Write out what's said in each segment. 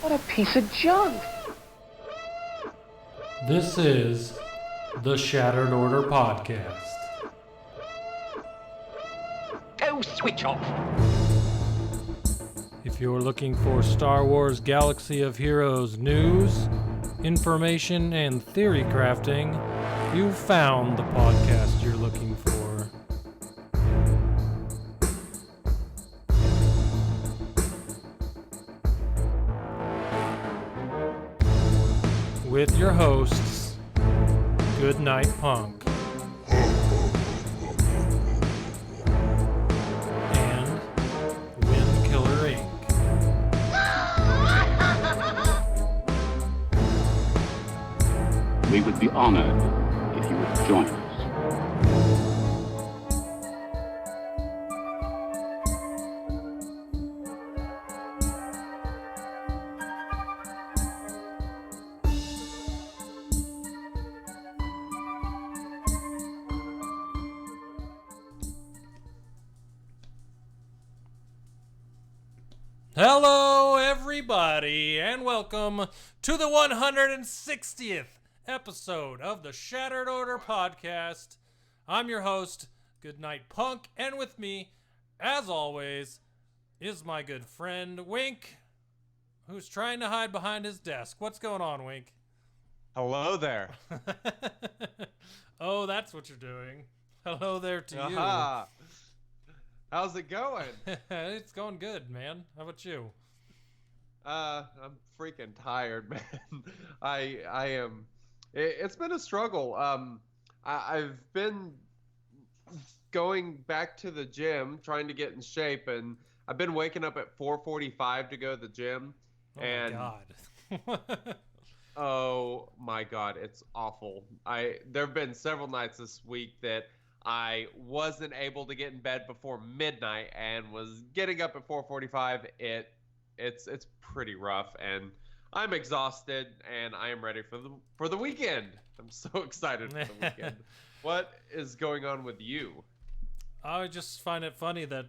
What a piece of junk! This is the Shattered Order Podcast. Go switch off! If you're looking for Star Wars Galaxy of Heroes news, information, and theory crafting, you've found the podcast you're looking for. With your hosts, GoodNightPunk and WinKILLERinc. We would be honored if you would join us. Hello, everybody, and welcome to the 160th episode of the Shattered Order Podcast. I'm your host, GoodNightPunk, and with me, as always, is my good friend, Wink, who's trying to hide behind his desk. What's going on, Wink? Hello there. Oh, that's what you're doing. Hello there to Aha. How's it going? you. It's going good, man. How about you? I'm freaking tired, man. I am. It's been a struggle. I've been going back to the gym, trying to get in shape, and I've been waking up at 4:45 to go to the gym. Oh and my God. oh my God, it's awful. There have been several nights this week that I wasn't able to get in bed before midnight and was getting up at 4:45. It's pretty rough, and I'm exhausted, and I am ready for the weekend. I'm so excited for the weekend. What is going on with you? I just find it funny that,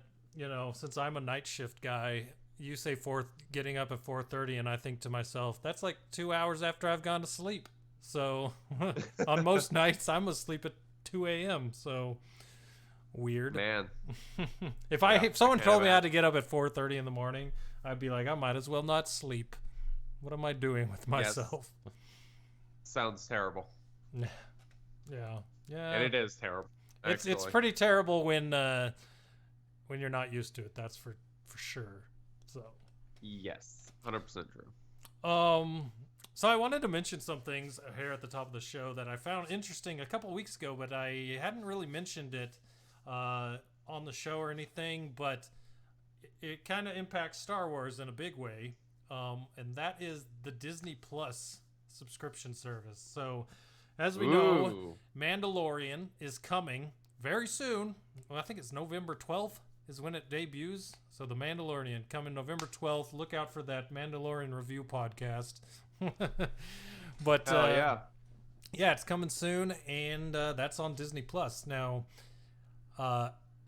since I'm a night shift guy, you say getting up at 4:30, and I think to myself, that's like 2 hours after I've gone to sleep. So on most nights, I'm asleep at 2 a.m. So weird, Man. if someone told me I had to get up at 4:30 in the morning, I'd be like, I might as well not sleep. What am I doing with myself? Yes. Sounds terrible. Yeah. And it is terrible. It's pretty terrible when you're not used to it. That's for sure. So yes, 100% true. So I wanted to mention some things here at the top of the show that I found interesting a couple weeks ago, but I hadn't really mentioned it on the show or anything, but it kind of impacts Star Wars in a big way, and that is the Disney Plus subscription service. So as we know, Mandalorian is coming very soon. Well, I think it's November 12th is when it debuts. So the Mandalorian coming November 12th. Look out for that Mandalorian review podcast. But yeah, it's coming soon, and that's on Disney Plus now.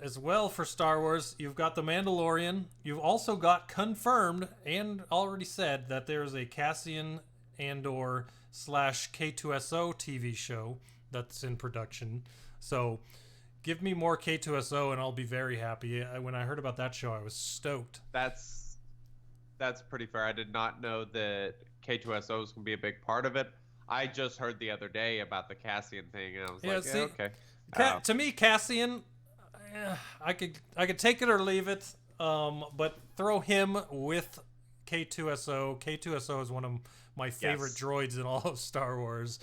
As well for Star Wars, you've got the Mandalorian. You've also got confirmed and already said that there is a Cassian Andor / K2SO TV show that's in production. So give me more K2SO and I'll be very happy. When I heard about that show, I was stoked. That's pretty fair. I did not know that K2SO was going to be a big part of it. I just heard the other day about the Cassian thing, and I was okay. To me, Cassian, I could take it or leave it, but throw him with K2SO. K2SO is one of my favorite droids in all of Star Wars.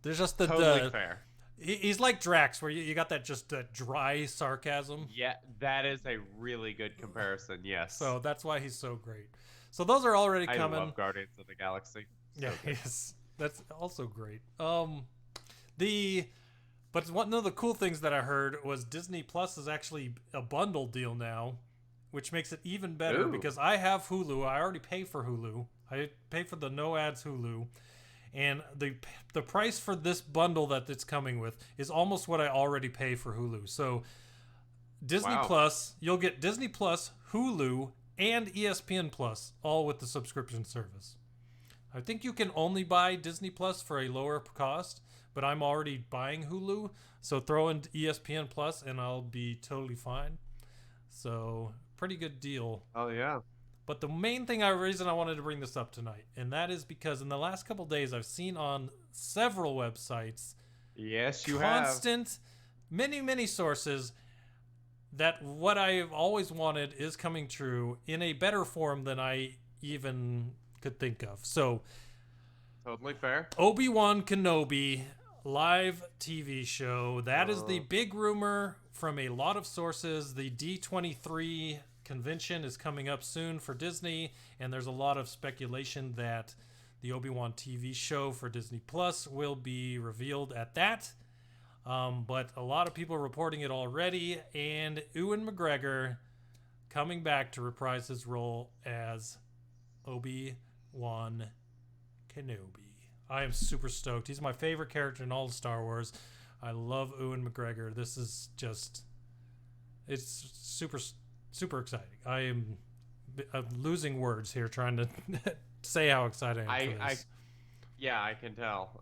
There's just totally fair. He's like Drax, where you got that dry sarcasm. Yeah, that is a really good comparison. Yes. So that's why he's so great. So those are already coming. I love Guardians of the Galaxy. Yeah, yes, that's also great. But one of the cool things that I heard was Disney Plus is actually a bundle deal now, which makes it even better because I have Hulu. I already pay for Hulu. I pay for the no ads Hulu. And the price for this bundle that it's coming with is almost what I already pay for Hulu. So Disney Plus, you'll get Disney Plus, Hulu, and ESPN Plus, all with the subscription service. I think you can only buy Disney Plus for a lower cost, but I'm already buying Hulu, so throw in ESPN Plus and I'll be totally fine. So, pretty good deal. Oh yeah. But the main reason I wanted to bring this up tonight, and that is because in the last couple days I've seen on several websites, Yes, you constant, many sources that what I've always wanted is coming true in a better form than I even could think of. So, Totally fair. Obi-Wan Kenobi live TV show. That is the big rumor from a lot of sources. The D23 convention is coming up soon for Disney, and there's a lot of speculation that the Obi-Wan TV show for Disney Plus will be revealed at that. But a lot of people are reporting it already, and Ewan McGregor coming back to reprise his role as Obi-Wan Kenobi. I am super stoked. He's my favorite character in all of Star Wars. I love Ewan McGregor. This is just, it's super exciting. I'm losing words here trying to say how excited I am for this. Yeah, I can tell.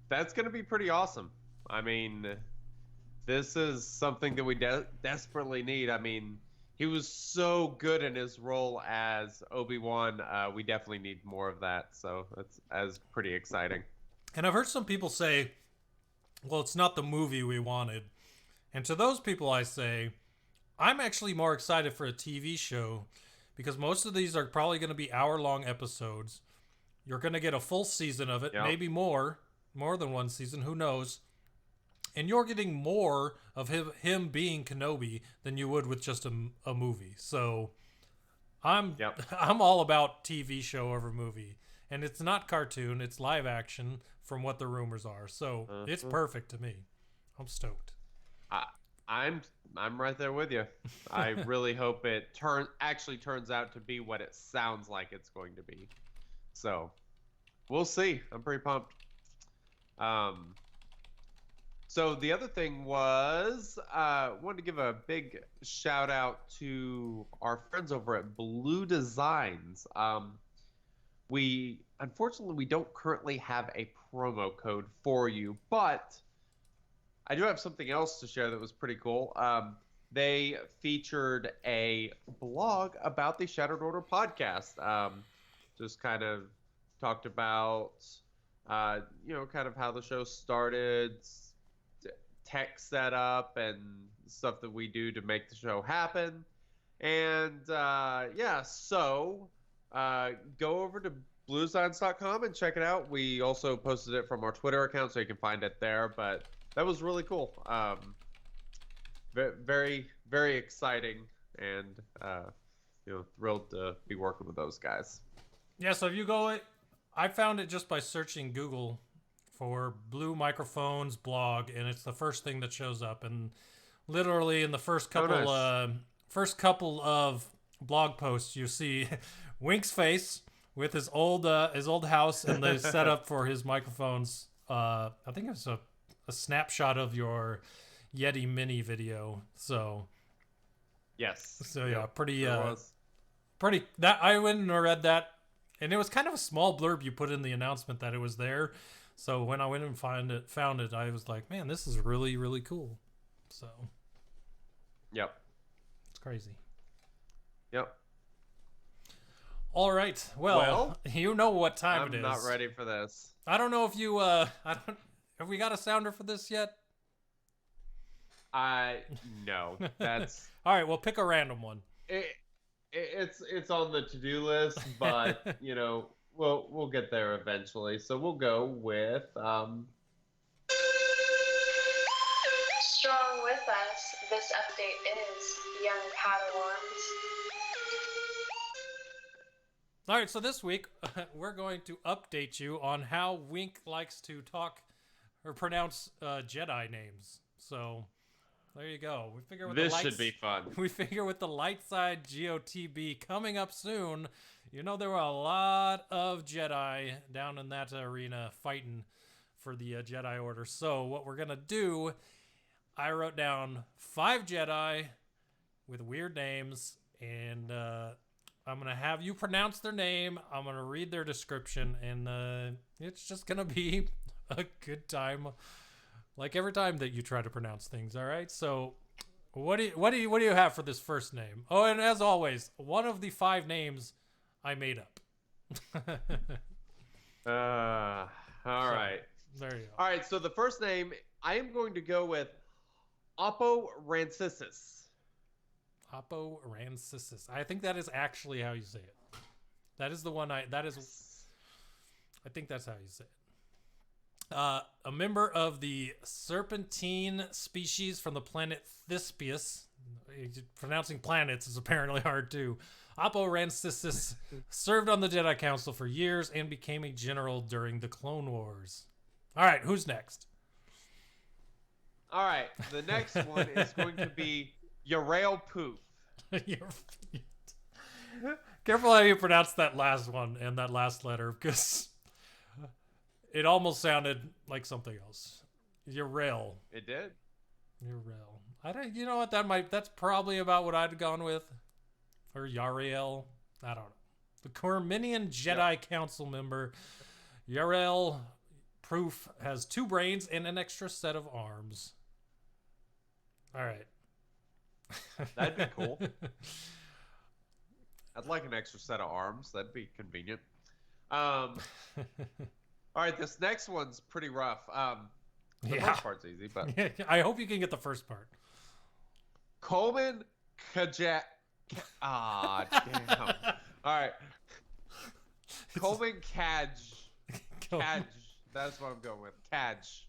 That's going to be pretty awesome. I mean, this is something that we desperately need. I mean, he was so good in his role as Obi-Wan. We definitely need more of that. So that's pretty exciting. And I've heard some people say, well, it's not the movie we wanted. And to those people, I say, I'm actually more excited for a TV show because most of these are probably going to be hour-long episodes. You're going to get a full season of it, maybe more than one season, who knows. And you're getting more of him being Kenobi than you would with just a movie. So I'm all about TV show over movie. And it's not cartoon, it's live action from what the rumors are. So it's perfect to me. I'm stoked. I'm right there with you. I really hope it actually turns out to be what it sounds like it's going to be. So we'll see. I'm pretty pumped. So the other thing was, wanted to give a big shout out to our friends over at Blue Designs. Unfortunately, we don't currently have a promo code for you, but I do have something else to share that was pretty cool. They featured a blog about the Shattered Order podcast. Just kind of talked about, kind of how the show started, tech setup, and stuff that we do to make the show happen. And so go over to bluesigns.com and check it out. We also posted it from our Twitter account, so you can find it there. But that was really cool. Very, very exciting, and thrilled to be working with those guys. Yeah, so if you I found it just by searching Google for Blue Microphones blog, and it's the first thing that shows up. And literally in the first couple of blog posts, you see Wink's face with his old house and the setup for his microphones. I think it's a snapshot of your Yeti Mini video. So yes. So yeah, pretty. That I went and read that, and it was kind of a small blurb you put in the announcement that it was there. So when I went and found it, I was like, man, this is really, really cool. So. Yep. It's crazy. Yep. All right. Well, you know what time it is. I'm not ready for this. I don't know if you have we got a sounder for this yet? No. That's all right. Well, pick a random one. It's on the to-do list, but we'll get there eventually. So we'll go with Strong with us. This update is Young Padawans. All right, so this week we're going to update you on how Wink likes to talk or pronounce Jedi names. So there you go. We figure with this should be fun. We figure with the light side GOTB coming up soon. There were a lot of Jedi down in that arena fighting for the Jedi Order. So what we're gonna do, I wrote down 5 Jedi with weird names, and I'm going to have you pronounce their name. I'm going to read their description, and it's just going to be a good time, like every time that you try to pronounce things. All right. So, what do you have for this first name? Oh, and as always, one of the 5 names I made up. All right. There you go. All right. So the first name, I am going to go with Oporancisis. Oporancisis. I think that is actually how you say it. That is the one I think that's how you say it. A member of the serpentine species from the planet Thespius. Pronouncing planets is apparently hard too. Oporancisis served on the Jedi Council for years and became a general during the Clone Wars. All right, who's next? All right. The next one is going to be Yarael Poof. Careful how you pronounce that last one and that last letter, because it almost sounded like something else. Yarael. It did? Yarael. I don't. You know what? That's probably about what I'd gone with. Or Yarael. I don't know. The Corminian Jedi Council member Yarael Proof has 2 brains and an extra set of arms. All right. That'd be cool. I'd like an extra set of arms. That'd be convenient. All right, this next one's pretty rough. The first part's easy, but I hope you can get the first part. Coleman Kajak. Damn. All right. Coleman Kaj. Kaj. That's what I'm going with. Kaj.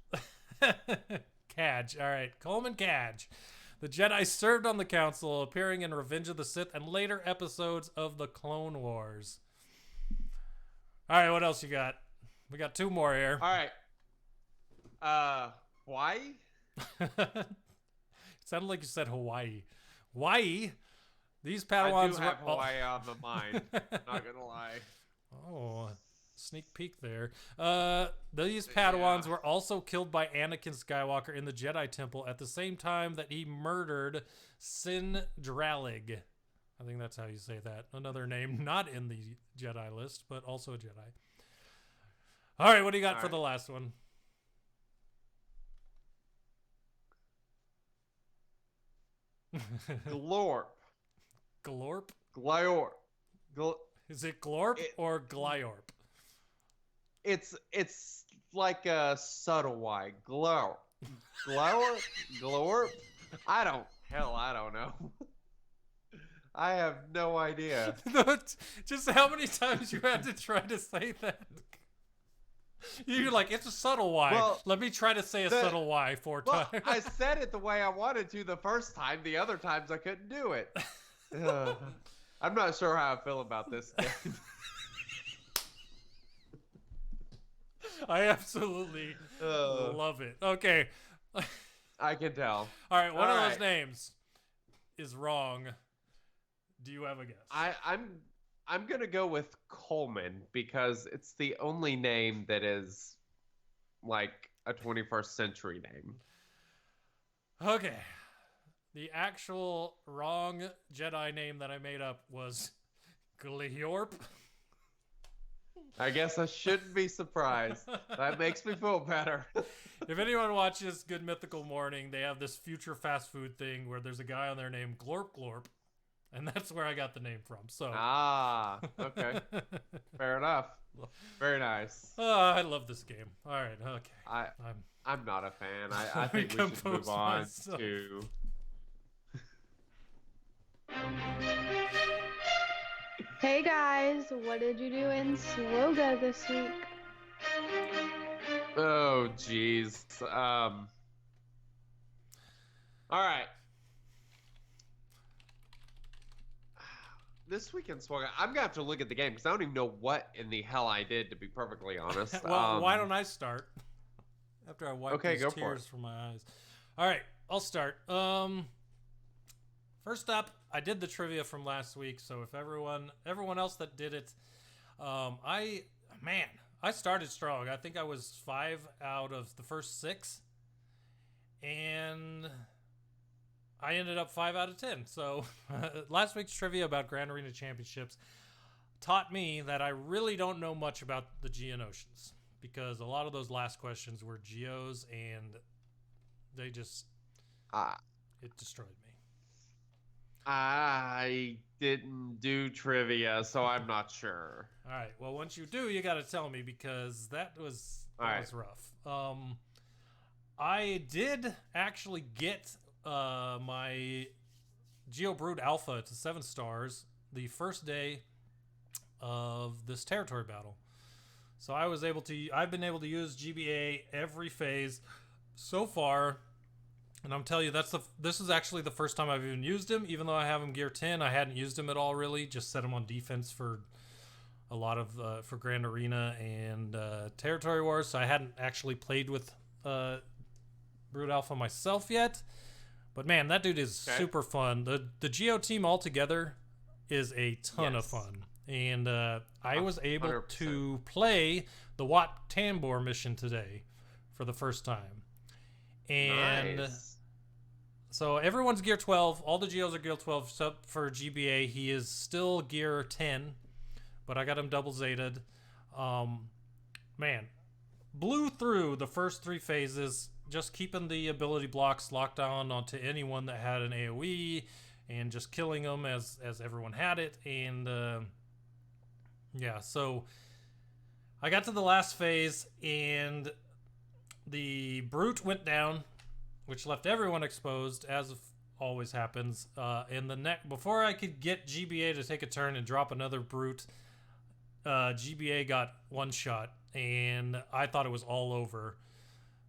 Kaj. All right. Coleman Kaj. The Jedi served on the Council, appearing in Revenge of the Sith and later episodes of the Clone Wars. All right, what else you got? We got 2 more here. All right. Hawaii? It sounded like you said Hawaii. Hawaii? These Padawans I do have Hawaii on the mind. Not gonna lie. Oh, sneak peek there. These Padawans were also killed by Anakin Skywalker in the Jedi Temple at the same time that he murdered Sin Dralig. I think that's how you say that. Another name not in the Jedi list, but also a Jedi. All right, what do you got for the last one? Glorp. Glorp? Glyorp. Is it Glorp or Glyorp? It's like a subtle Y. Glorp. Glorp? Glorp? I don't know. I have no idea. Just how many times you had to try to say that? You're like, it's a subtle Y. Well, let me try to say a subtle Y 4 times. I said it the way I wanted to the first time. The other times I couldn't do it. I'm not sure how I feel about this game. I absolutely love it. Okay. I can tell. All right, one of those names is wrong. Do you have a guess? I'm gonna go with Coleman because it's the only name that is like a 21st century name. Okay. The actual wrong Jedi name that I made up was Glyorp. I guess I shouldn't be surprised. That makes me feel better. If anyone watches Good Mythical Morning, they have this future fast food thing where there's a guy on there named Glorp Glorp. And that's where I got the name from. So okay. Fair enough. Very nice. Oh, I love this game. All right, okay. I'm not a fan. I think we should move on to... Hey guys, what did you do in SWGOH this week? Oh, jeez. All right. This week in SWGOH, I'm gonna have to look at the game because I don't even know what in the hell I did, to be perfectly honest. Well, why don't I start? After I wipe these tears from my eyes. All right, I'll start. First up, I did the trivia from last week, so if everyone else that did it, I started strong. I think I was 5 out of the first 6, and I ended up 5 out of 10. So last week's trivia about Grand Arena Championships taught me that I really don't know much about the Geonosians, because a lot of those last questions were Geos, and they just it destroyed me. I didn't do trivia, so I'm not sure. All right. Well, once you do, you got to tell me, because that was rough. I did actually get my Geo Brood Alpha to 7 stars the first day of this territory battle. So I've been able to use GBA every phase so far. And I'm telling you, this is actually the first time I've even used him. Even though I have him gear 10, I hadn't used him at all, really. Just set him on defense for a lot of for Grand Arena and Territory Wars. So I hadn't actually played with Brood Alpha myself yet. But man, that dude is super fun. The Geo team altogether is a ton of fun. And I was able 100%. to play the Wat Tambor mission today for the first time. And so everyone's gear 12. All the Geos are gear 12 except for GBA. He is still gear 10, but I got him double Zeta'd. Man, blew through the first 3 phases, just keeping the ability blocks locked on onto anyone that had an AoE, and just killing them as everyone had it. And yeah, so I got to the last phase, and the Brute went down, which left everyone exposed, as always happens. And before I could get GBA to take a turn and drop another Brute, GBA got one shot, and I thought it was all over.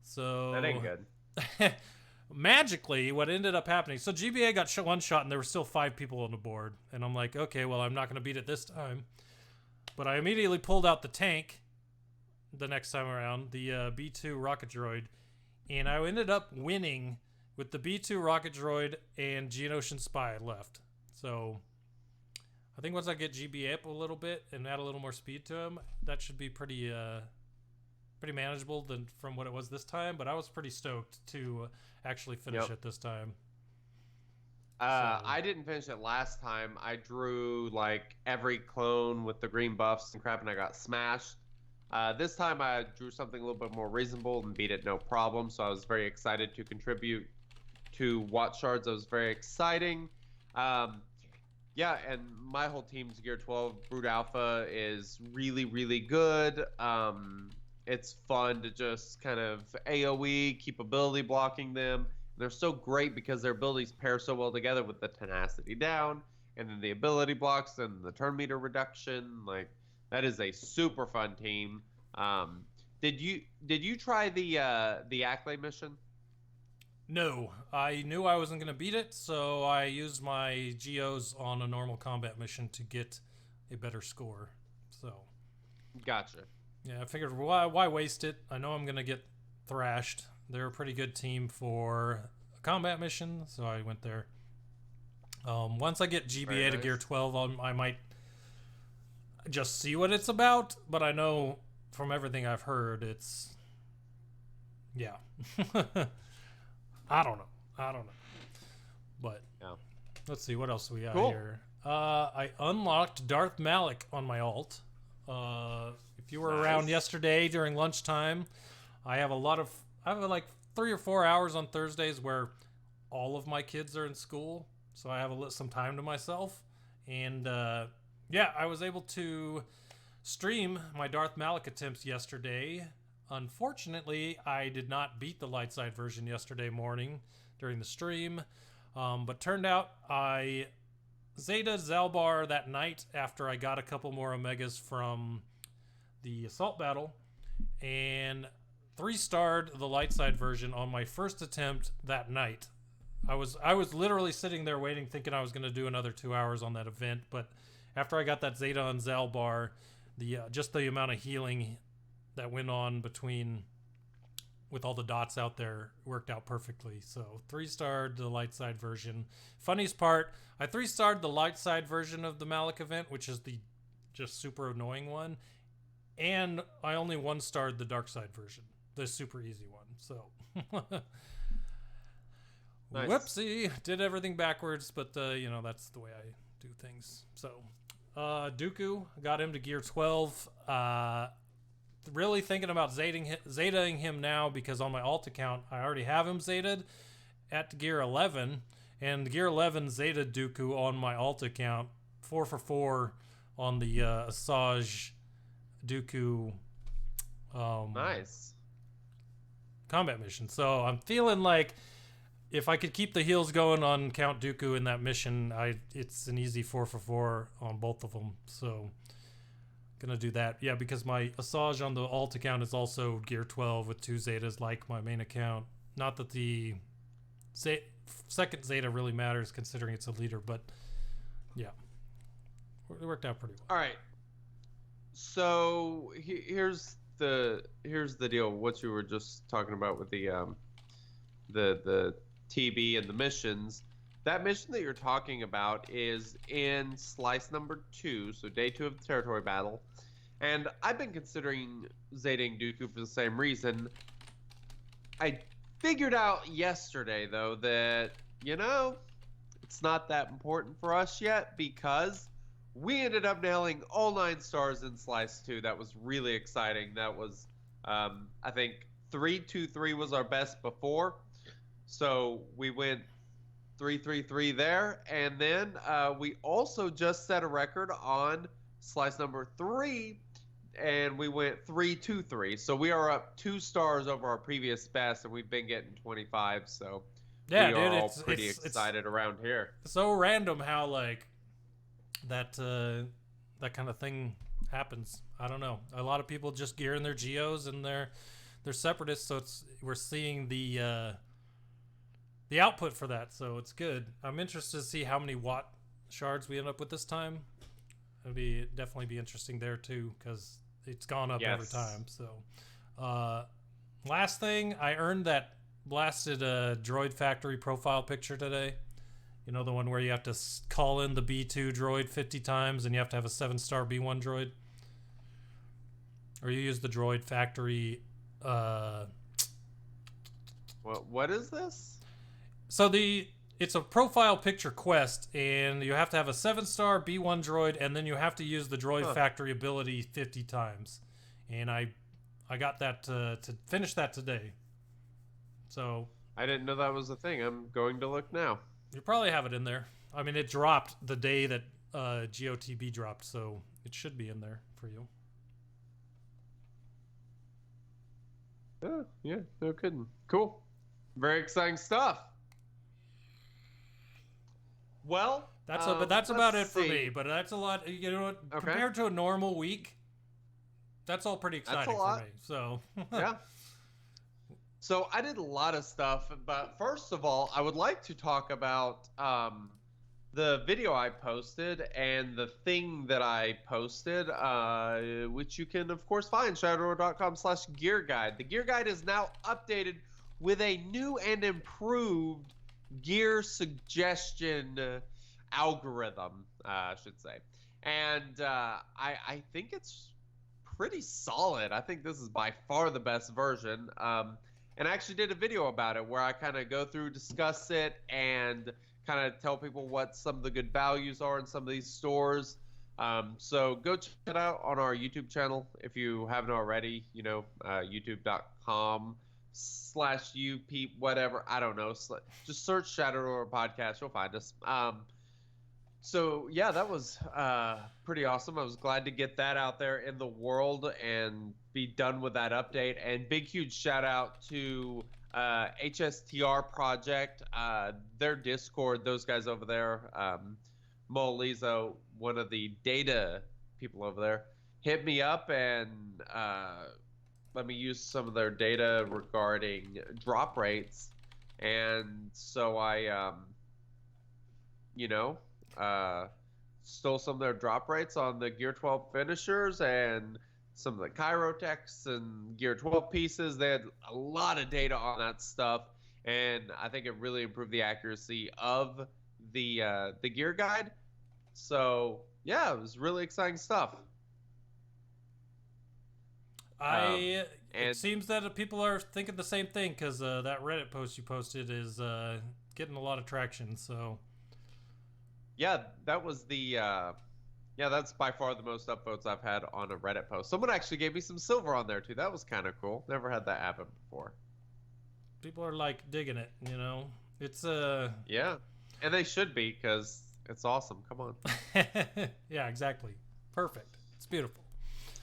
So That ain't good. Magically, what ended up happening, so GBA got one shot, and there were still 5 people on the board. And I'm like, okay, well, I'm not going to beat it this time. But I immediately pulled out the tank the next time around, the B2 rocket droid, and I ended up winning with the B2 rocket droid and Geonosian spy left. So I think once I get GBA up a little bit and add a little more speed to him, that should be pretty manageable from what it was this time. But I was pretty stoked to actually finish it this time. I didn't finish it last time. I drew like every clone with the green buffs and crap, and I got smashed. This time I drew something a little bit more reasonable and beat it no problem, so I was very excited to contribute to Watch Shards. It was very exciting. Yeah, and my whole team's gear 12. Brood Alpha is really, really good. It's fun to just kind of AoE, keep ability blocking them. They're so great because their abilities pair so well together with the tenacity down, and then the ability blocks and the turn meter reduction. Like, that is a super fun team. Did you try the Acklay mission? No, I knew I wasn't going to beat it, so I used my Geos on a normal combat mission to get a better score. So, Gotcha. yeah, I figured why waste it? I know I'm going to get thrashed. They're a pretty good team for a combat mission, so I went there. Once I get GBA to gear 12, I might just see what it's about, but I know from everything I've heard, it's... yeah. I don't know. But let's see, what else we got here. I unlocked Darth Malak on my alt. If you were around yesterday during lunchtime, I have like 3 or 4 hours on Thursdays where all of my kids are in school, so I have some time to myself. And yeah, I was able to stream my Darth Malak attempts yesterday. Unfortunately, I did not beat the light side version yesterday morning during the stream, but turned out I Zeta Zalbar that night after I got a couple more Omegas from the assault battle, and 3-starred the light side version on my first attempt that night. I was literally sitting there waiting, thinking I was going to do another 2 hours on that event, but after I got that Zeta on Zalbar, just the amount of healing that went on with all the dots out there worked out perfectly. So 3-starred the light side version. Funniest part, I 3-starred the light side version of the Malak event, which is the just super annoying one, and I only 1-starred the dark side version, the super easy one. So Nice. Whoopsie, did everything backwards, but you know, that's the way I do things. So, Dooku, got him to gear 12. Really thinking about zetaing him now because on my alt account, I already have him zeted at gear 11, and gear 11 zeta Dooku on my alt account, 4 for 4 on the Asajj Dooku Nice. combat mission. So I'm feeling like if I could keep the heals going on Count Dooku in that mission, it's an easy 4 for 4 on both of them. So gonna do that. Yeah, because my Asajj on the alt account is also gear 12 with 2 zetas like my main account. Not that the second zeta really matters considering it's a leader, but yeah, it worked out pretty well. All right. So here's the deal. What you were just talking about with the TB and the missions. That mission that you're talking about is in slice number 2, so day 2 of the territory battle. And I've been considering zetaing Dooku for the same reason. I figured out yesterday, though, that, you know, it's not that important for us yet because we ended up nailing all 9 stars in slice 2. That was really exciting. That was, I think, 3-2-3 was our best before. So we went 3-3-3 there, and then we also just set a record on slice number 3, and we went 3-2-3. So we are up 2 stars over our previous best, and we've been getting 25. So Yeah, we dude, are all pretty excited around here. So random how like that kind of thing happens. I don't know. A lot of people just gearing their geos and their separatists, so we're seeing the output for that, so it's good. I'm interested to see how many watt shards we end up with this time. It'll definitely be interesting there too, because it's gone up every time. So, last thing, I earned that blasted droid factory profile picture today. You know, the one where you have to call in the B2 droid 50 times and you have to have a 7-star B1 droid, or you use the droid factory. What is this? So it's a profile picture quest, and you have to have a 7-star B1 droid, and then you have to use the droid factory ability 50 times. And I got that to finish that today. So I didn't know that was a thing. I'm going to look now. You probably have it in there. I mean, it dropped the day that GOTB dropped, so it should be in there for you. Yeah, no kidding. Cool. Very exciting stuff. Well, but that's about it for see. me. But that's a lot. You know, Okay. compared to a normal week, that's all pretty exciting for me. So Yeah. So I did a lot of stuff, but first of all, I would like to talk about the video I posted and the thing that I posted, which you can, of course, find shatteredorder.com/gear guide. The gear guide is now updated with a new and improved gear suggestion algorithm, I should say. And I think it's pretty solid. I think this is by far the best version. And I actually did a video about it where I kind of go through, discuss it, and kind of tell people what some of the good values are in some of these stores. So go check it out on our YouTube channel if you haven't already. You know, youtube.com/UP whatever, I don't know. Just search Shattered Order Podcast, you'll find us. So yeah, that was pretty awesome. I was glad to get that out there in the world and be done with that update. And big huge shout out to HSTR Project, their Discord, those guys over there. Mo Lizo, one of the data people over there, hit me up and let me use some of their data regarding drop rates. And so I, stole some of their drop rates on the Gear 12 finishers and some of the Chirotechs and Gear 12 pieces. They had a lot of data on that stuff, and I think it really improved the accuracy of the gear guide. So yeah, it was really exciting stuff. It seems that people are thinking the same thing, because that Reddit post you posted is getting a lot of traction. So Yeah, that was the that's by far the most upvotes I've had on a Reddit post. Someone actually gave me some silver on there too. That was kind of cool. Never had that happen before. people are like digging it. It's Yeah, and they should be, because it's awesome. Come on. yeah, exactly. Perfect. It's beautiful.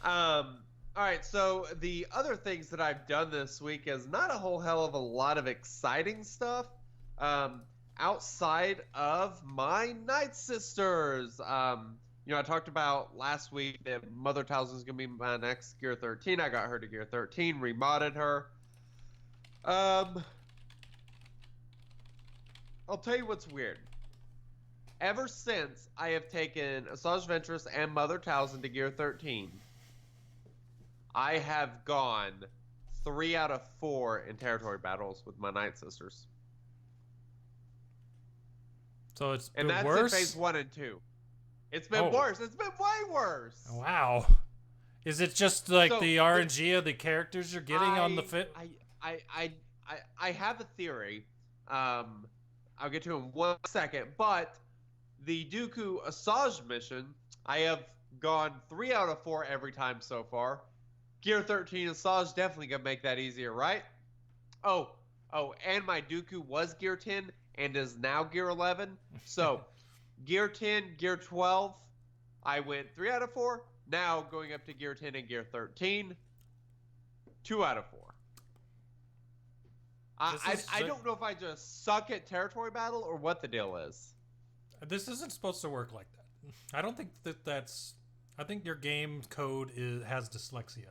All right, so the other things that I've done this week is not a whole hell of a lot of exciting stuff outside of my Night Sisters. I talked about last week that Mother Townsend is going to be my next Gear 13. I got her to Gear 13, remodded her. I'll tell you what's weird. Ever since I have taken Asajj Ventress and Mother Townsend to Gear 13, I have gone 3 out of 4 in territory battles with my Night Sisters. So it's And been that's worse? in phase 1 and 2. It's been worse. It's been way worse. Wow. Is it just like So, the RNG of the characters you're getting on the fit? I have a theory. I'll get to it in 1 second. But the Dooku Asajj mission, I have gone 3 out of 4 every time so far. Gear 13 Asajj definitely gonna make that easier, right? Oh, and my Dooku was Gear 10 and is now Gear 11. So, Gear 10, Gear 12, I went 3 out of 4. Now, going up to Gear 10 and Gear 13, 2 out of 4. I don't know if I just suck at territory battle or what the deal is. This isn't supposed to work like that. I don't think that's... I think your game code has dyslexia.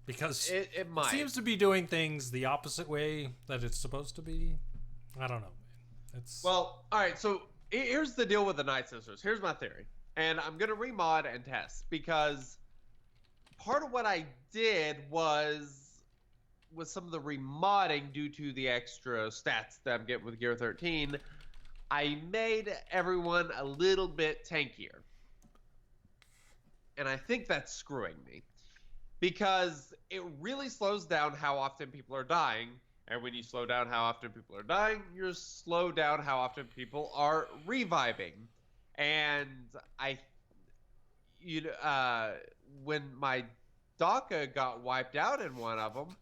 Because it might. seems to be doing things the opposite way that it's supposed to be. I don't know. Well, all right, so here's the deal with the Night Sisters. Here's my theory. And I'm going to remod and test, because part of what I did was with some of the remodding due to the extra stats that I'm getting with Gear 13, I made everyone a little bit tankier. And I think that's screwing me, because it really slows down how often people are dying. And when you slow down how often people are dying, you slow down how often people are reviving. And when my Daka got wiped out in one of them,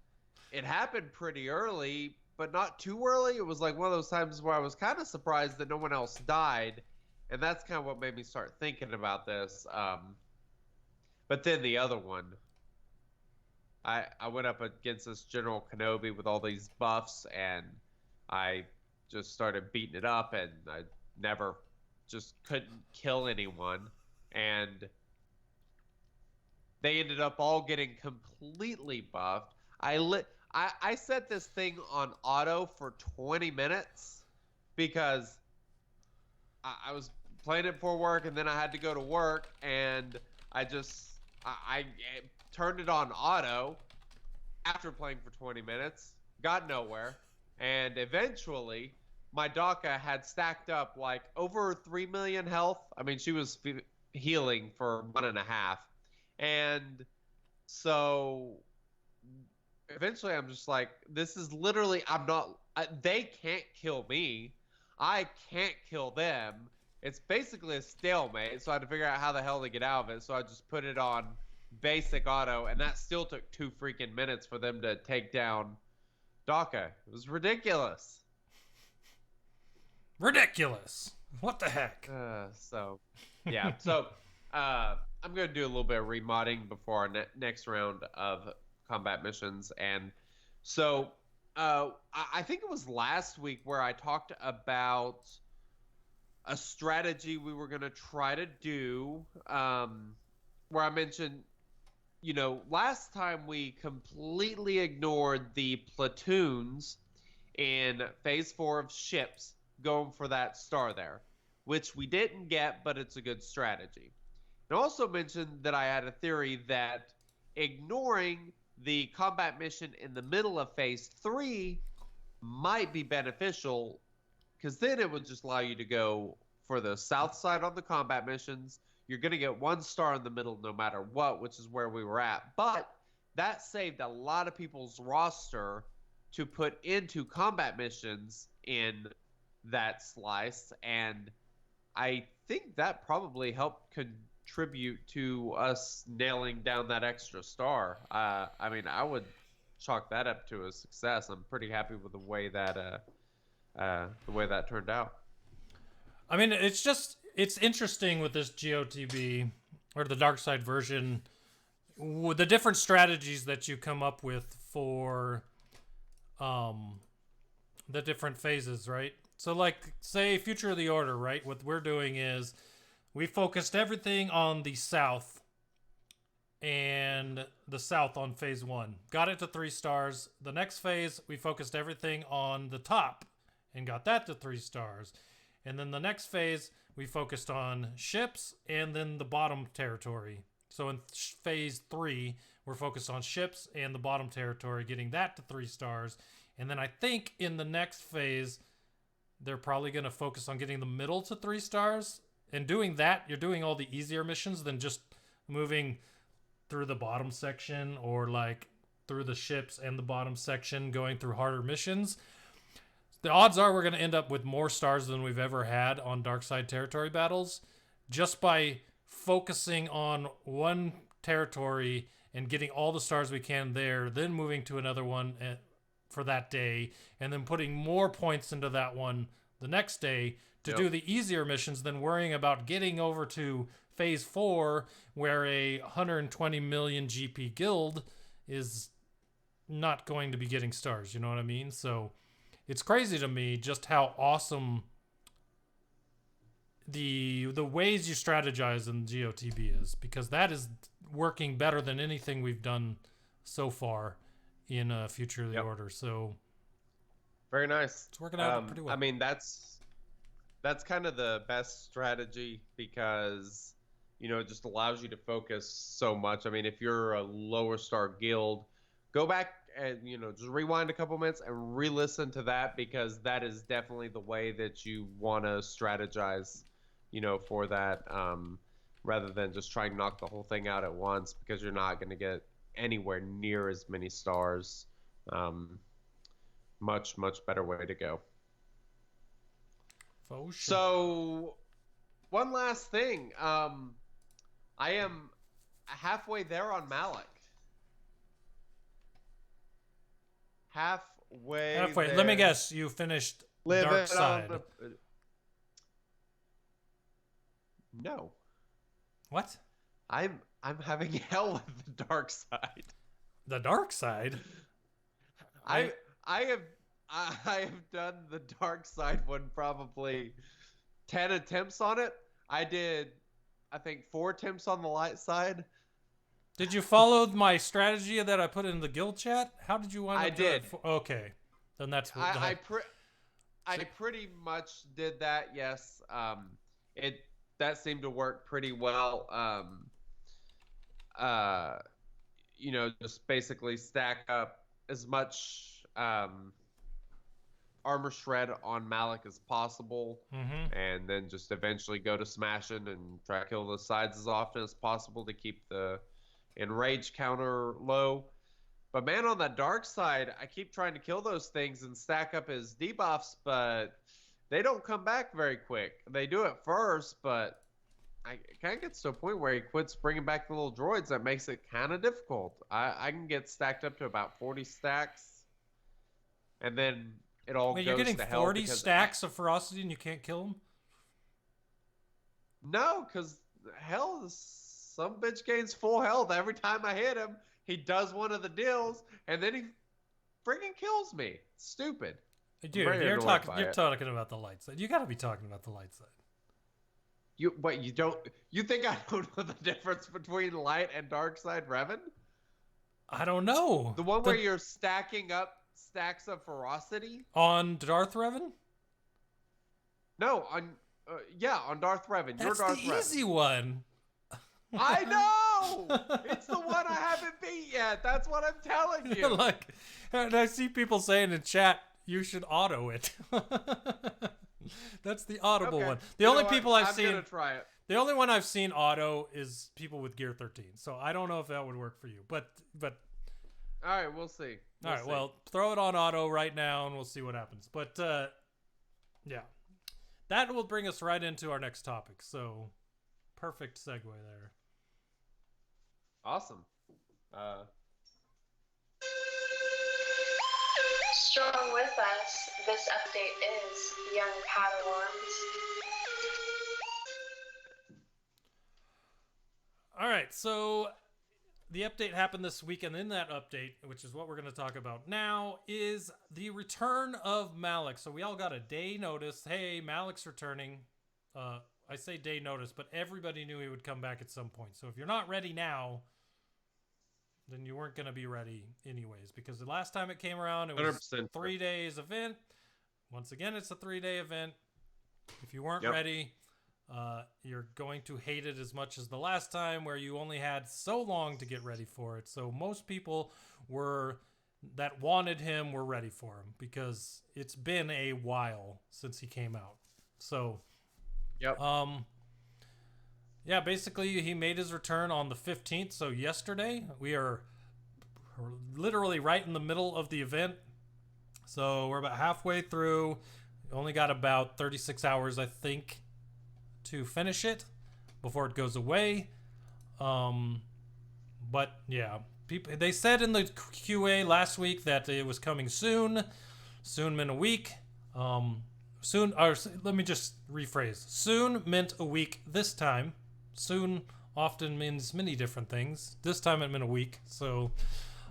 it happened pretty early, but not too early. It was like one of those times where I was kind of surprised that no one else died. And that's kind of what made me start thinking about this. But then the other one, I went up against this General Kenobi with all these buffs, and I just started beating it up, and I just couldn't kill anyone. And they ended up all getting completely buffed. I set this thing on auto for 20 minutes because I was playing it for work, and then I had to go to work, and I turned it on auto after playing for 20 minutes, got nowhere, and eventually my Daka had stacked up like over 3 million health. I mean, she was healing for 1.5, and so eventually I'm just like, this is literally, they can't kill me, I can't kill them. It's basically a stalemate, so I had to figure out how the hell to get out of it. So I just put it on basic auto, and that still took 2 freaking minutes for them to take down Daka. It was ridiculous. Ridiculous. What the heck? So I'm going to do a little bit of remodding before our next round of combat missions. And so I think it was last week where I talked about a strategy we were going to try to do, where I mentioned, last time we completely ignored the platoons in phase 4 of ships going for that star there, which we didn't get, but it's a good strategy. And also mentioned that I had a theory that ignoring the combat mission in the middle of phase 3 might be beneficial, because then it would just allow you to go for the south side on the combat missions. You're going to get 1 star in the middle no matter what, which is where we were at. But that saved a lot of people's roster to put into combat missions in that slice, and I think that probably helped contribute to us nailing down that extra star. I mean, I would chalk that up to a success. I'm pretty happy with the way that turned out. I mean, it's interesting with this GOTB or the dark side version, with the different strategies that you come up with for the different phases, right? So like, say Future of the Order, right? What we're doing is we focused everything on the south and the south on phase 1. Got it to 3 stars. The next phase, we focused everything on the top and got that to 3 stars. And then the next phase, we focused on ships and then the bottom territory. So in phase 3, we're focused on ships and the bottom territory, getting that to 3 stars. And then I think in the next phase, they're probably going to focus on getting the middle to 3 stars. And doing that, you're doing all the easier missions than just moving through the bottom section, or like through the ships and the bottom section, going through harder missions. The odds are we're going to end up with more stars than we've ever had on dark side territory battles, just by focusing on one territory and getting all the stars we can there, then moving to another one for that day, and then putting more points into that one the next day to do the easier missions than worrying about getting over to phase 4, where a 120 million GP guild is not going to be getting stars. You know what I mean? So it's crazy to me just how awesome the ways you strategize in GOTB is, because that is working better than anything we've done so far in Future of the Order. So very nice. It's working out pretty well. I mean, that's kind of the best strategy, because it just allows you to focus so much. I mean, if you're a lower star guild, go back and just rewind a couple minutes and re-listen to that, because that is definitely the way that you want to strategize for that, rather than just try and knock the whole thing out at once, because you're not going to get anywhere near as many stars. Much better way to go. For sure. So one last thing, I am halfway there on Malak. Halfway there. Let me guess, you finished Dark Side. No. What? I'm having hell with the Dark Side. The Dark Side? I have done the Dark Side one probably 10 attempts on it. I did, I think, 4 attempts on the light side. Did you follow my strategy that I put in the guild chat? How did you want to I do did. it? Okay. Then that's what I pretty much did that, yes. That seemed to work pretty well. Just basically stack up as much armor shred on Malak as possible, and then just eventually go to smashing and try to kill the sides as often as possible to keep the enrage counter low. But man, on that dark side, I keep trying to kill those things and stack up his debuffs, but they don't come back very quick. They do it first, but it kind of gets to a point where he quits bringing back the little droids. That makes it kind of difficult. I can get stacked up to about 40 stacks, and then it all goes to hell. You're getting 40 stacks of ferocity and you can't kill them? No, because hell, some bitch gains full health every time I hit him. He does one of the deals, and then he freaking kills me. It's stupid. Dude, you're talking about the light side. You got to be talking about the light side. You think I don't know the difference between light and dark side Revan? I don't know. The one where you're stacking up stacks of ferocity? On Darth Revan? No, on Darth Revan. You're Darth Revan. That's the easy one. I know! It's the one I haven't beat yet. That's what I'm telling you. And I see people saying in chat, you should auto it. That's the audible one. The only people I've seen. I'm gonna try it. The only one I've seen auto is people with Gear 13. So I don't know if that would work for you. But all right, we'll see. All right, well, throw it on auto right now, and we'll see what happens. But, yeah. That will bring us right into our next topic. So, perfect segue there. Awesome. Strong with us, this update is young Padawans. All right, so the update happened this week, and in that update, which is what we're going to talk about now, is the return of Malak. So we all got a day notice. Hey, Malak's returning. I say day notice, but everybody knew he would come back at some point. So if you're not ready now, then you weren't going to be ready anyways, because the last time it came around, it was 3 days event. Once again, it's a 3-day event. If you weren't ready, you're going to hate it as much as the last time, where you only had so long to get ready for it. So most people that wanted him were ready for him, because it's been a while since he came out. So, yeah, basically he made his return on the 15th. So yesterday, we are literally right in the middle of the event. So we're about halfway through. Only got about 36 hours, I think, to finish it before it goes away. But yeah, they said in the QA last week that it was coming soon. Soon meant a week. Let me just rephrase. Soon meant a week this time. Soon often means many different things. This time it meant a week. So,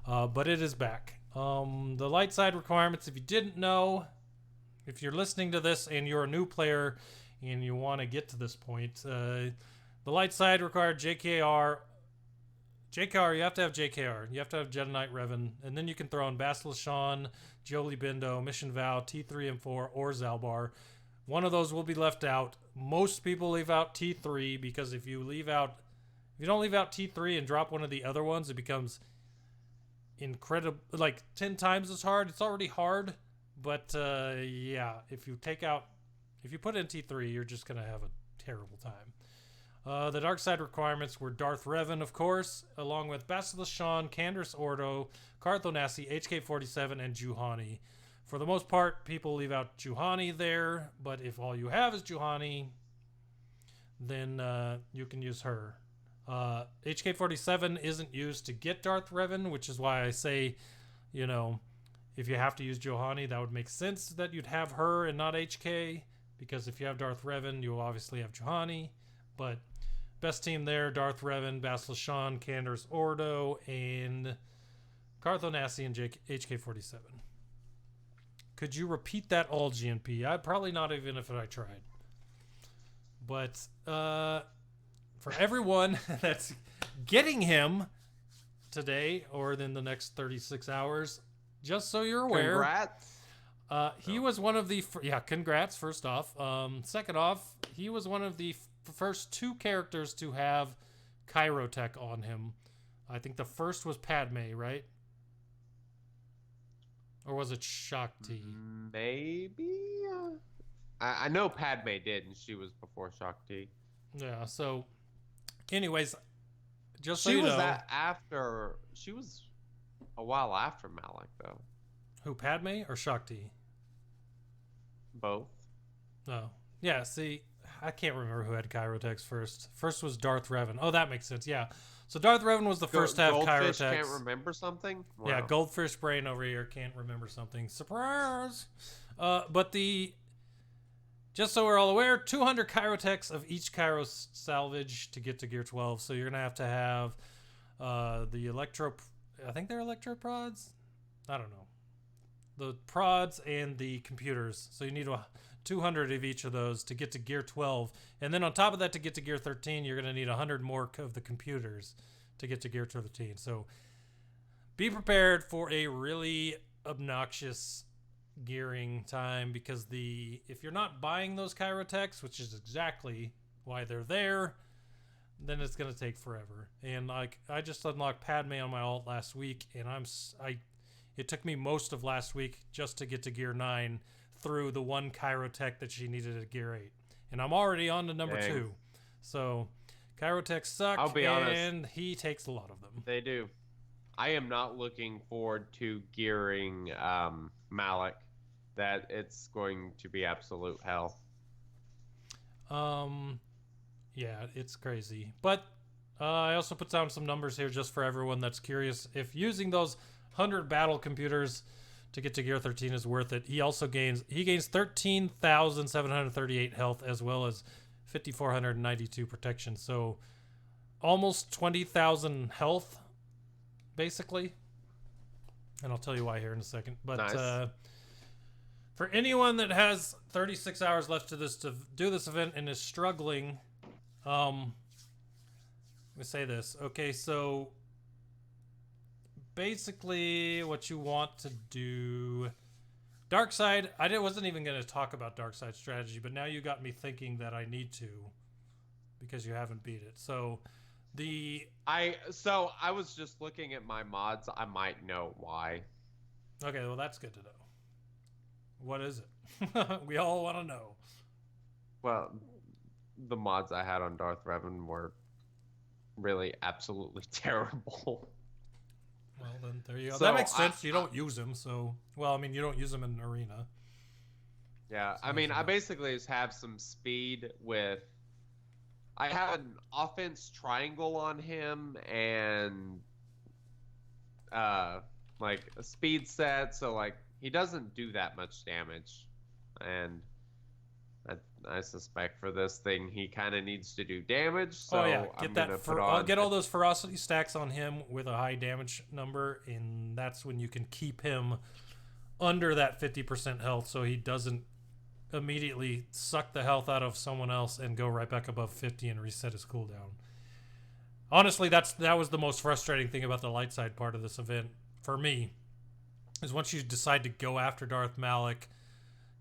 but it is back. The light side requirements, if you didn't know, if you're listening to this and you're a new player and you want to get to this point, the light side required JKR. JKR, you have to have JKR. You have to have Jedi Knight Revan. And then you can throw in Bastila Shan, Jolie Bindo, Mission Vow, T3 and 4, or Zalbar. One of those will be left out. Most people leave out T3, because if you don't leave out T3 and drop one of the other ones, it becomes incredible, like 10 times as hard. It's already hard, but yeah, if you put in T3, you're just gonna have a terrible time. The dark side requirements were Darth Revan, of course, along with Bastila Shan, Canderous Ordo, Cartho Nassi, HK-47, and Juhani. For the most part, people leave out Juhani there, but if all you have is Juhani, then you can use her. HK-47 isn't used to get Darth Revan, which is why I say, if you have to use Juhani, that would make sense that you'd have her and not HK, because if you have Darth Revan, you'll obviously have Juhani. But best team there, Darth Revan, Bastila Shan, Canderous Ordo, and Cartho Nassi and HK-47. Could you repeat that all, GNP? I'd probably not, even if I tried. But for everyone that's getting him today or in the next 36 hours, just so you're aware. Congrats. He was one of the... congrats, first off. Second off, he was one of the first 2 characters to have Kyrotech on him. I think the first was Padme, right? Or was it Shakti? Maybe. I know Padme did, and she was before Shakti. Yeah. So, anyways, just so she you was know, that after. She was a while after Malak, though. who, Padme or Shakti? Both. Oh, yeah. See, I can't remember who had Kyrotechs first. First was Darth Revan. Oh, that makes sense. Yeah. So Darth Revan was the first to have Goldfish Kyrotechs. can't remember something? Wow. Yeah, Goldfish Brain over here can't remember something. Surprise! But just so we're all aware, 200 Kyrotechs of each Kyro salvage to get to Gear 12. So you're going to have the Electro... I think they're Electro Prods? I don't know. The prods and the computers. So you need 200 of each of those to get to Gear 12. And then on top of that, to get to Gear 13, you're going to need 100 more of the computers to get to Gear 13. So be prepared for a really obnoxious gearing time, because if you're not buying those Kyrotechs, which is exactly why they're there, then it's going to take forever. And I just unlocked Padme on my alt last week, and it took me most of last week just to get to Gear 9 through the one Kyrotech that she needed at Gear 8. And I'm already on to number 2. So Kyrotechs suck, I'll be honest, and he takes a lot of them. They do. I am not looking forward to gearing Malak. That it's going to be absolute hell. Yeah, it's crazy. But I also put down some numbers here just for everyone that's curious. If using those 100 battle computers to get to gear 13 is worth it, he gains 13,738 health as well as 5,492 protection. So almost 20,000 health, basically. And I'll tell you why here in a second. But Nice. for anyone that has 36 hours left to do this event and is struggling, let me say this. Okay, so basically what you want to do, dark side, wasn't even going to talk about dark side strategy, but now you got me thinking that I need to because you haven't beat it. So I was just looking at my mods. I might know why. Okay, well that's good to know. What is it? We all want to know. Well, the mods I had on Darth Revan were really absolutely terrible. Well, then there you go. So that makes sense. You don't use them, so... Well, I mean, you don't use them in an arena. Yeah, So I mean, I basically just have some speed with... I have an offense triangle on him and like a speed set, so like he doesn't do that much damage. And I suspect for this thing he kind of needs to do damage, so I'll get all those ferocity stacks on him with a high damage number, and that's when you can keep him under that 50% health so he doesn't immediately suck the health out of someone else and go right back above 50 and reset his cooldown. Honestly, that was the most frustrating thing about the light side part of this event for me, is once you decide to go after Darth Malak,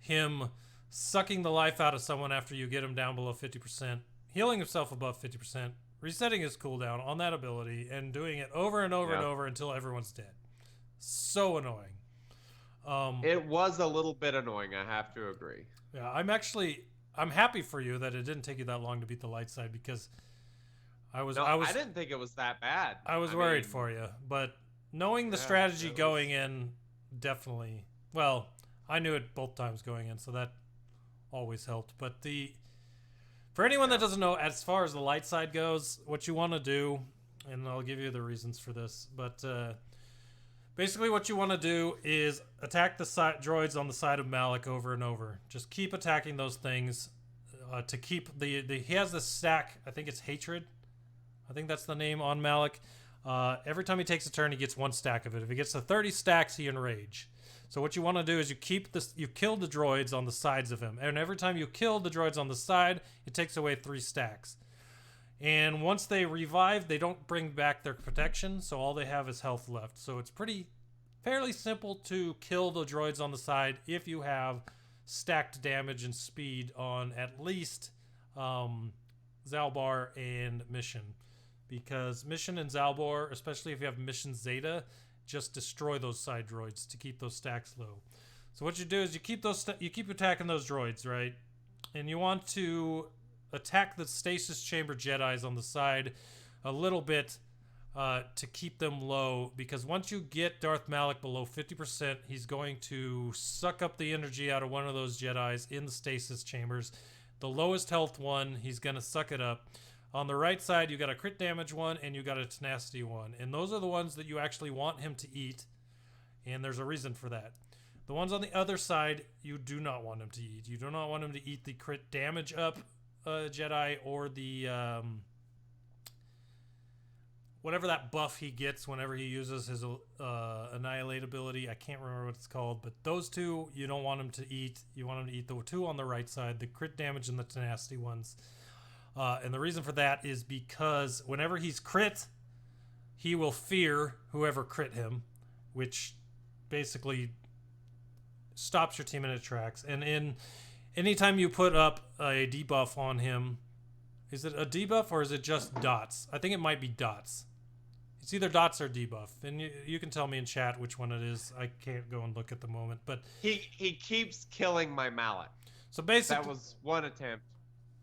him sucking the life out of someone after you get him down below 50%, healing himself above 50%, resetting his cooldown on that ability, and doing it over and over and over until everyone's dead. So annoying. It was a little bit annoying, I have to agree. Yeah, I'm happy for you that it didn't take you that long to beat the light side, because I didn't think it was that bad. I was worried for you, but knowing the strategy going in, definitely. Well, I knew it both times going in, so that always helped. But for anyone that doesn't know, as far as the light side goes, what you want to do, and I'll give you the reasons for this, but basically what you want to do is attack the droids on the side of Malak over and over. Just keep attacking those things to keep he has this stack, I think it's Hatred. I think that's the name on Malak. Every time he takes a turn, he gets one stack of it. If he gets to 30 stacks, he enrage. So what you want to do is you kill the droids on the sides of him. And every time you kill the droids on the side, it takes away 3 stacks. And once they revive, they don't bring back their protection, so all they have is health left. So it's fairly simple to kill the droids on the side if you have stacked damage and speed on at least Zalbar and Mission. Because Mission and Zalbar, especially if you have Mission Zeta, just destroy those side droids to keep those stacks low. So what you do is you keep attacking those droids, right? And you want to attack the stasis chamber Jedis on the side a little bit to keep them low, because once you get Darth Malak below 50%, he's going to suck up the energy out of one of those Jedis in the stasis chambers. The lowest health one, he's going to suck it up. On the right side, you got a crit damage one and you got a tenacity one. And those are the ones that you actually want him to eat. And there's a reason for that. The ones on the other side, you do not want him to eat. You do not want him to eat the crit damage up Jedi or the whatever that buff he gets whenever he uses his annihilate ability. I can't remember what it's called, but those two you don't want him to eat. You want him to eat the two on the right side, the crit damage and the tenacity ones. And the reason for that is because whenever he's crit, he will fear whoever crit him, which basically stops your team in its tracks. And anytime you put up a debuff on him, is it a debuff or is it just dots? I think it might be dots. It's either dots or debuff, and you can tell me in chat which one it is. I can't go and look at the moment, but he keeps killing my Malak. So basically, that was one attempt.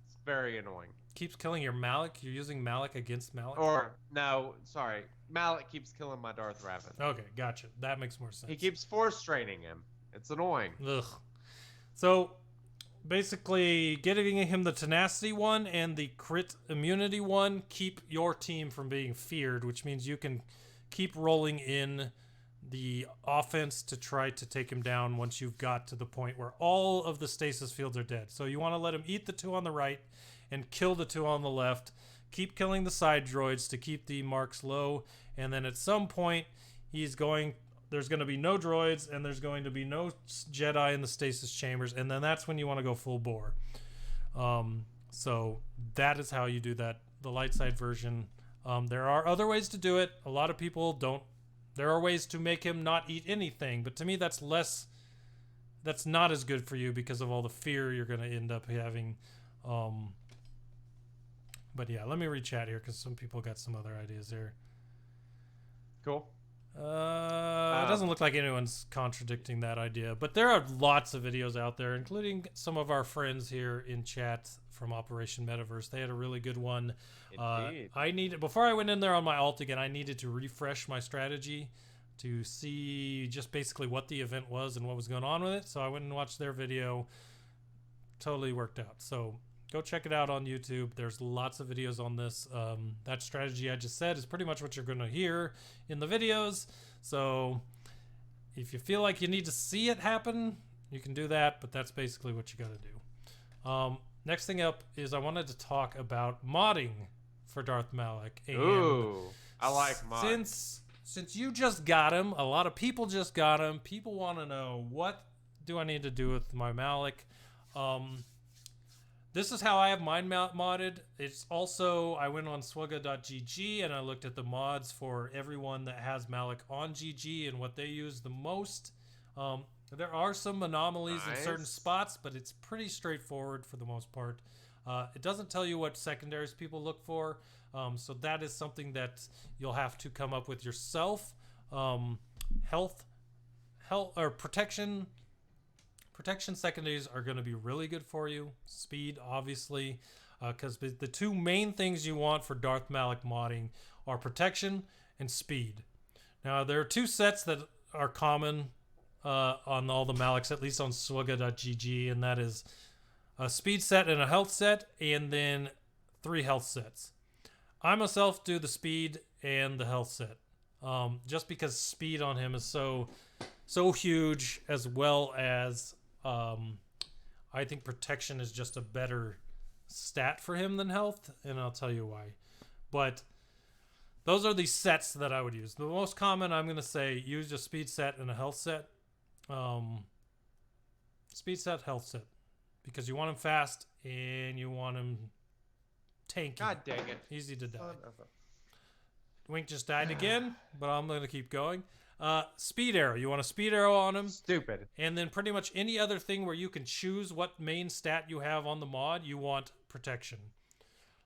It's very annoying. Keeps killing your Malak? You're using Malak against Malak? Or no, sorry, Malak keeps killing my Darth Revan. Okay, gotcha. That makes more sense. He keeps force training him. It's annoying. Ugh. So, basically, getting him the tenacity one and the crit immunity one keep your team from being feared, which means you can keep rolling in the offense to try to take him down once you've got to the point where all of the stasis fields are dead. So you want to let him eat the 2 on the right and kill the 2 on the left. Keep killing the side droids to keep the marks low, and then at some point there's going to be no droids and there's going to be no Jedi in the stasis chambers, and then that's when you want to go full bore. So that is how you do that, the light side version. There are other ways to do it. A lot of people don't. There are ways to make him not eat anything, but to me that's not as good for you because of all the fear you're going to end up having. But yeah, let me re-chat here because some people got some other ideas there. Cool. It doesn't look like anyone's contradicting that idea, but there are lots of videos out there, including some of our friends here in chat from Operation Metaverse. They had a really good one. Indeed. Before I went in there on my alt again, I needed to refresh my strategy to see just basically what the event was and what was going on with it. So I went and watched their video. Totally worked out. So go check it out on YouTube. There's lots of videos on this. That strategy I just said is pretty much what you're going to hear in the videos. So if you feel like you need to see it happen, you can do that, but that's basically what you got to do. Next thing up is I wanted to talk about modding for Darth Malak. And Ooh, I like mods. Since you just got him, a lot of people just got him. People want to know, what do I need to do with my Malak? This is how I have mine modded. It's also, I went on SWGOH.gg and I looked at the mods for everyone that has Malak on GG and what they use the most. There are some anomalies in certain spots, but it's pretty straightforward for the most part. It doesn't tell you what secondaries people look for, so that is something that you'll have to come up with yourself. Health or protection secondaries are going to be really good for you. Speed, obviously, because the 2 main things you want for Darth Malak modding are protection and speed. Now, there are 2 sets that are common on all the Malaks, at least on SWGOH.gg, and that is a speed set and a health set, and then 3 health sets. I myself do the speed and the health set, just because speed on him is so huge, as well as I think protection is just a better stat for him than health, and I'll tell you why. But those are the sets that I would use. The most common, I'm going to say, use a speed set and a health set. Speed set, health set, because you want him fast and you want him tanky. God dang it. Easy to die. Wink just died again, but I'm going to keep going. Speed arrow. You want a speed arrow on him. Stupid. And then pretty much any other thing where you can choose what main stat you have on the mod, you want protection.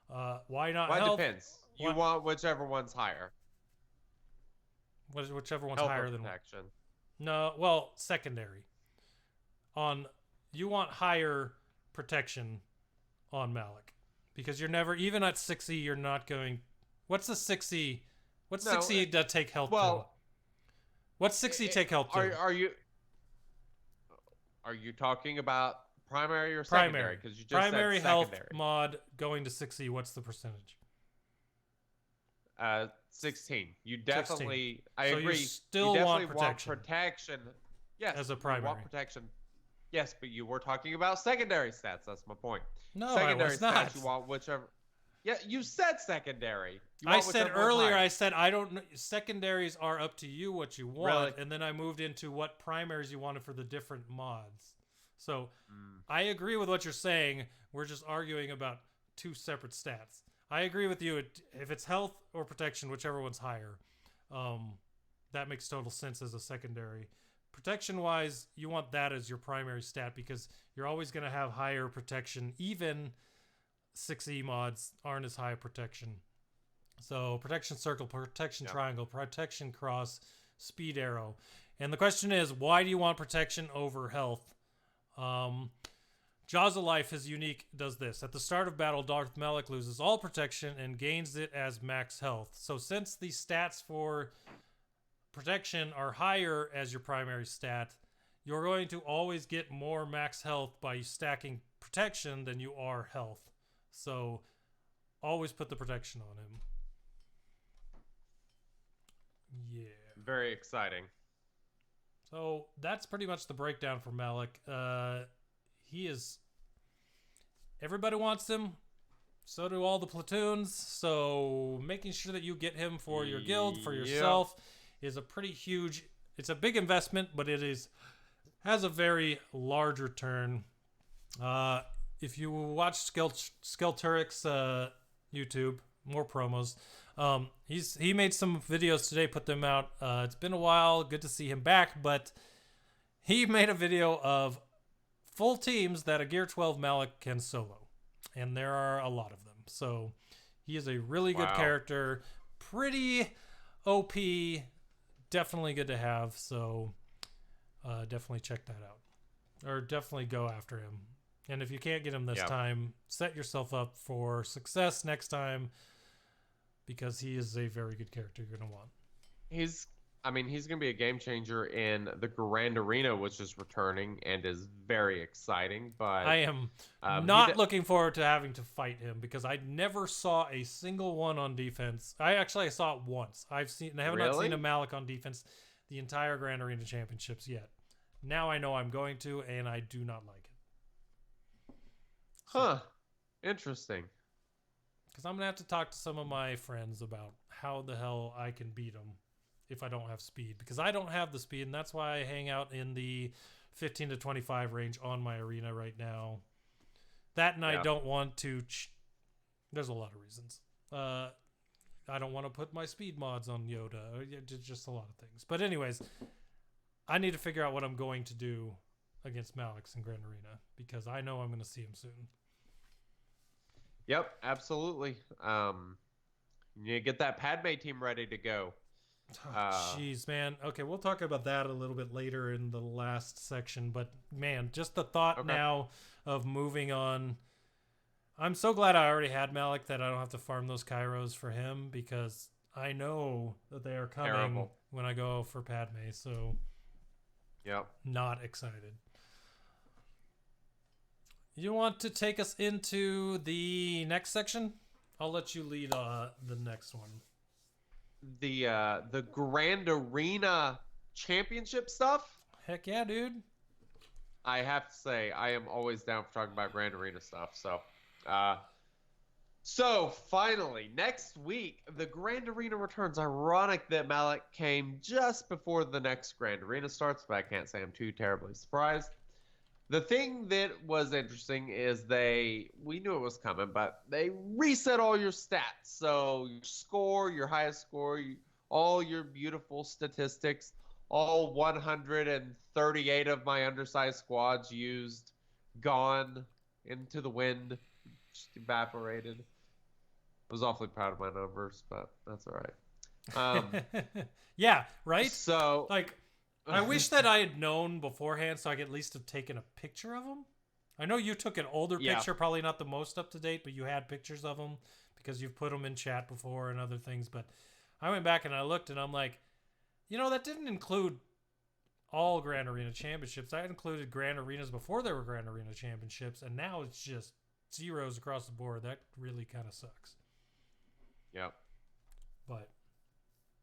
Why not health? Well, it depends. You want whichever one's higher. Whichever one's Health higher or than protection. No, well, secondary. You want higher protection on Malak, because you're never, even at 6E, you're not going. What's the 6E? What's 6E to take health to? What's 6E take health to? Are you talking about primary or secondary? Because you just primary said health secondary. mod going to 6E. What's the percentage? 16. You definitely. 16. I agree. You still definitely want protection. Yes. As a primary. You want protection. Yes, but you were talking about secondary stats. That's my point. No, secondary I was not. Stats, you want whichever. Yeah, you said secondary. I said earlier, I said I don't know. Secondaries are up to you what you want, Really? and then I moved into what primaries you wanted for the different mods. So I agree with what you're saying. We're just arguing about 2 separate stats. I agree with you. If it's health or protection, whichever one's higher, that makes total sense as a secondary. Protection-wise, you want that as your primary stat because you're always going to have higher protection. Even 6E mods aren't as high protection. So protection circle, protection triangle, protection cross, speed arrow. And the question is, why do you want protection over health? Jaws of Life is unique, does this. At the start of battle, Darth Malak loses all protection and gains it as max health. So since the stats for protection are higher as your primary stat, you're going to always get more max health by stacking protection than you are health. So always put the protection on him. Yeah. Very exciting. So that's pretty much the breakdown for Malak. He is... Everybody wants him. So do all the platoons. So making sure that you get him for your guild, for yourself, is a pretty huge... It's a big investment, but it has a very large return. If you watch Skelturic's YouTube, more promos. He made some videos today, put them out. It's been a while. Good to see him back, but he made a video of full teams that a Gear 12 Malak can solo, and there are a lot of them. So he is a really good character, pretty OP, definitely good to have. So definitely check that out, or definitely go after him. And if you can't get him this time, set yourself up for success next time, because he is a very good character you're going to want. He's going to be a game changer in the Grand Arena, which is returning and is very exciting. But I am not looking forward to having to fight him, because I never saw a single one on defense. I saw it once. I have not seen a Malak on defense the entire Grand Arena Championships yet. Now I know I'm going to, and I do not like it. Huh. Interesting. Because I'm going to have to talk to some of my friends about how the hell I can beat him if I don't have speed. Because I don't have the speed, and that's why I hang out in the 15 to 25 range on my arena right now. That, and I don't want to... There's a lot of reasons. I don't want to put my speed mods on Yoda. Just a lot of things. But anyways, I need to figure out what I'm going to do against Malak in Grand Arena, because I know I'm going to see him soon. Yep, absolutely. You get that Padme team ready to go. Jeez, man. Okay, we'll talk about that a little bit later in the last section. But man, just the thought now of moving on. I'm so glad I already had Malak, that I don't have to farm those Kairos for him, because I know that they are coming when I go for Padme. So, not excited. You want to take us into the next section? I'll let you lead the next one. The Grand Arena Championship stuff? Heck yeah, dude. I have to say, I am always down for talking about Grand Arena stuff. So finally, next week, the Grand Arena returns. Ironic that Malak came just before the next Grand Arena starts, but I can't say I'm too terribly surprised. The thing that was interesting is we knew it was coming, but they reset all your stats. So your score, your highest score, all your beautiful statistics, all 138 of my undersized squads used, gone into the wind, just evaporated. I was awfully proud of my numbers, but that's all right. Yeah, right? So, I wish that I had known beforehand, so I could at least have taken a picture of them. I know you took an older picture, probably not the most up to date, but you had pictures of them because you've put them in chat before and other things. But I went back and I looked, and I'm like, that didn't include all Grand Arena Championships. I included Grand Arenas before there were Grand Arena Championships, and now it's just zeros across the board. That really kind of sucks. Yep. But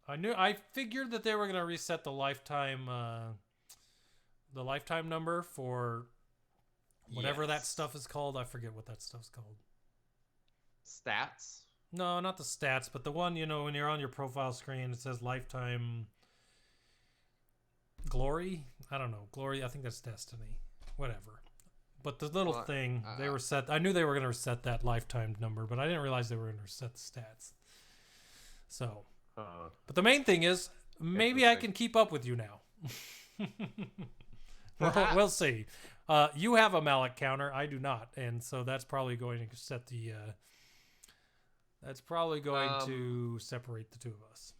I figured that they were going to reset the lifetime number for whatever that stuff is called. I forget what that stuff's called. Stats? No, not the stats, but the one, when you're on your profile screen, it says lifetime glory. I don't know. Glory, I think that's Destiny. Whatever. But the little thing, they were set. I knew they were going to reset that lifetime number, but I didn't realize they were going to reset the stats. So, but the main thing is, maybe I can keep up with you now. We'll see. You have a Malak counter, I do not, and so that's probably going to set the. That's probably going to separate the two of us.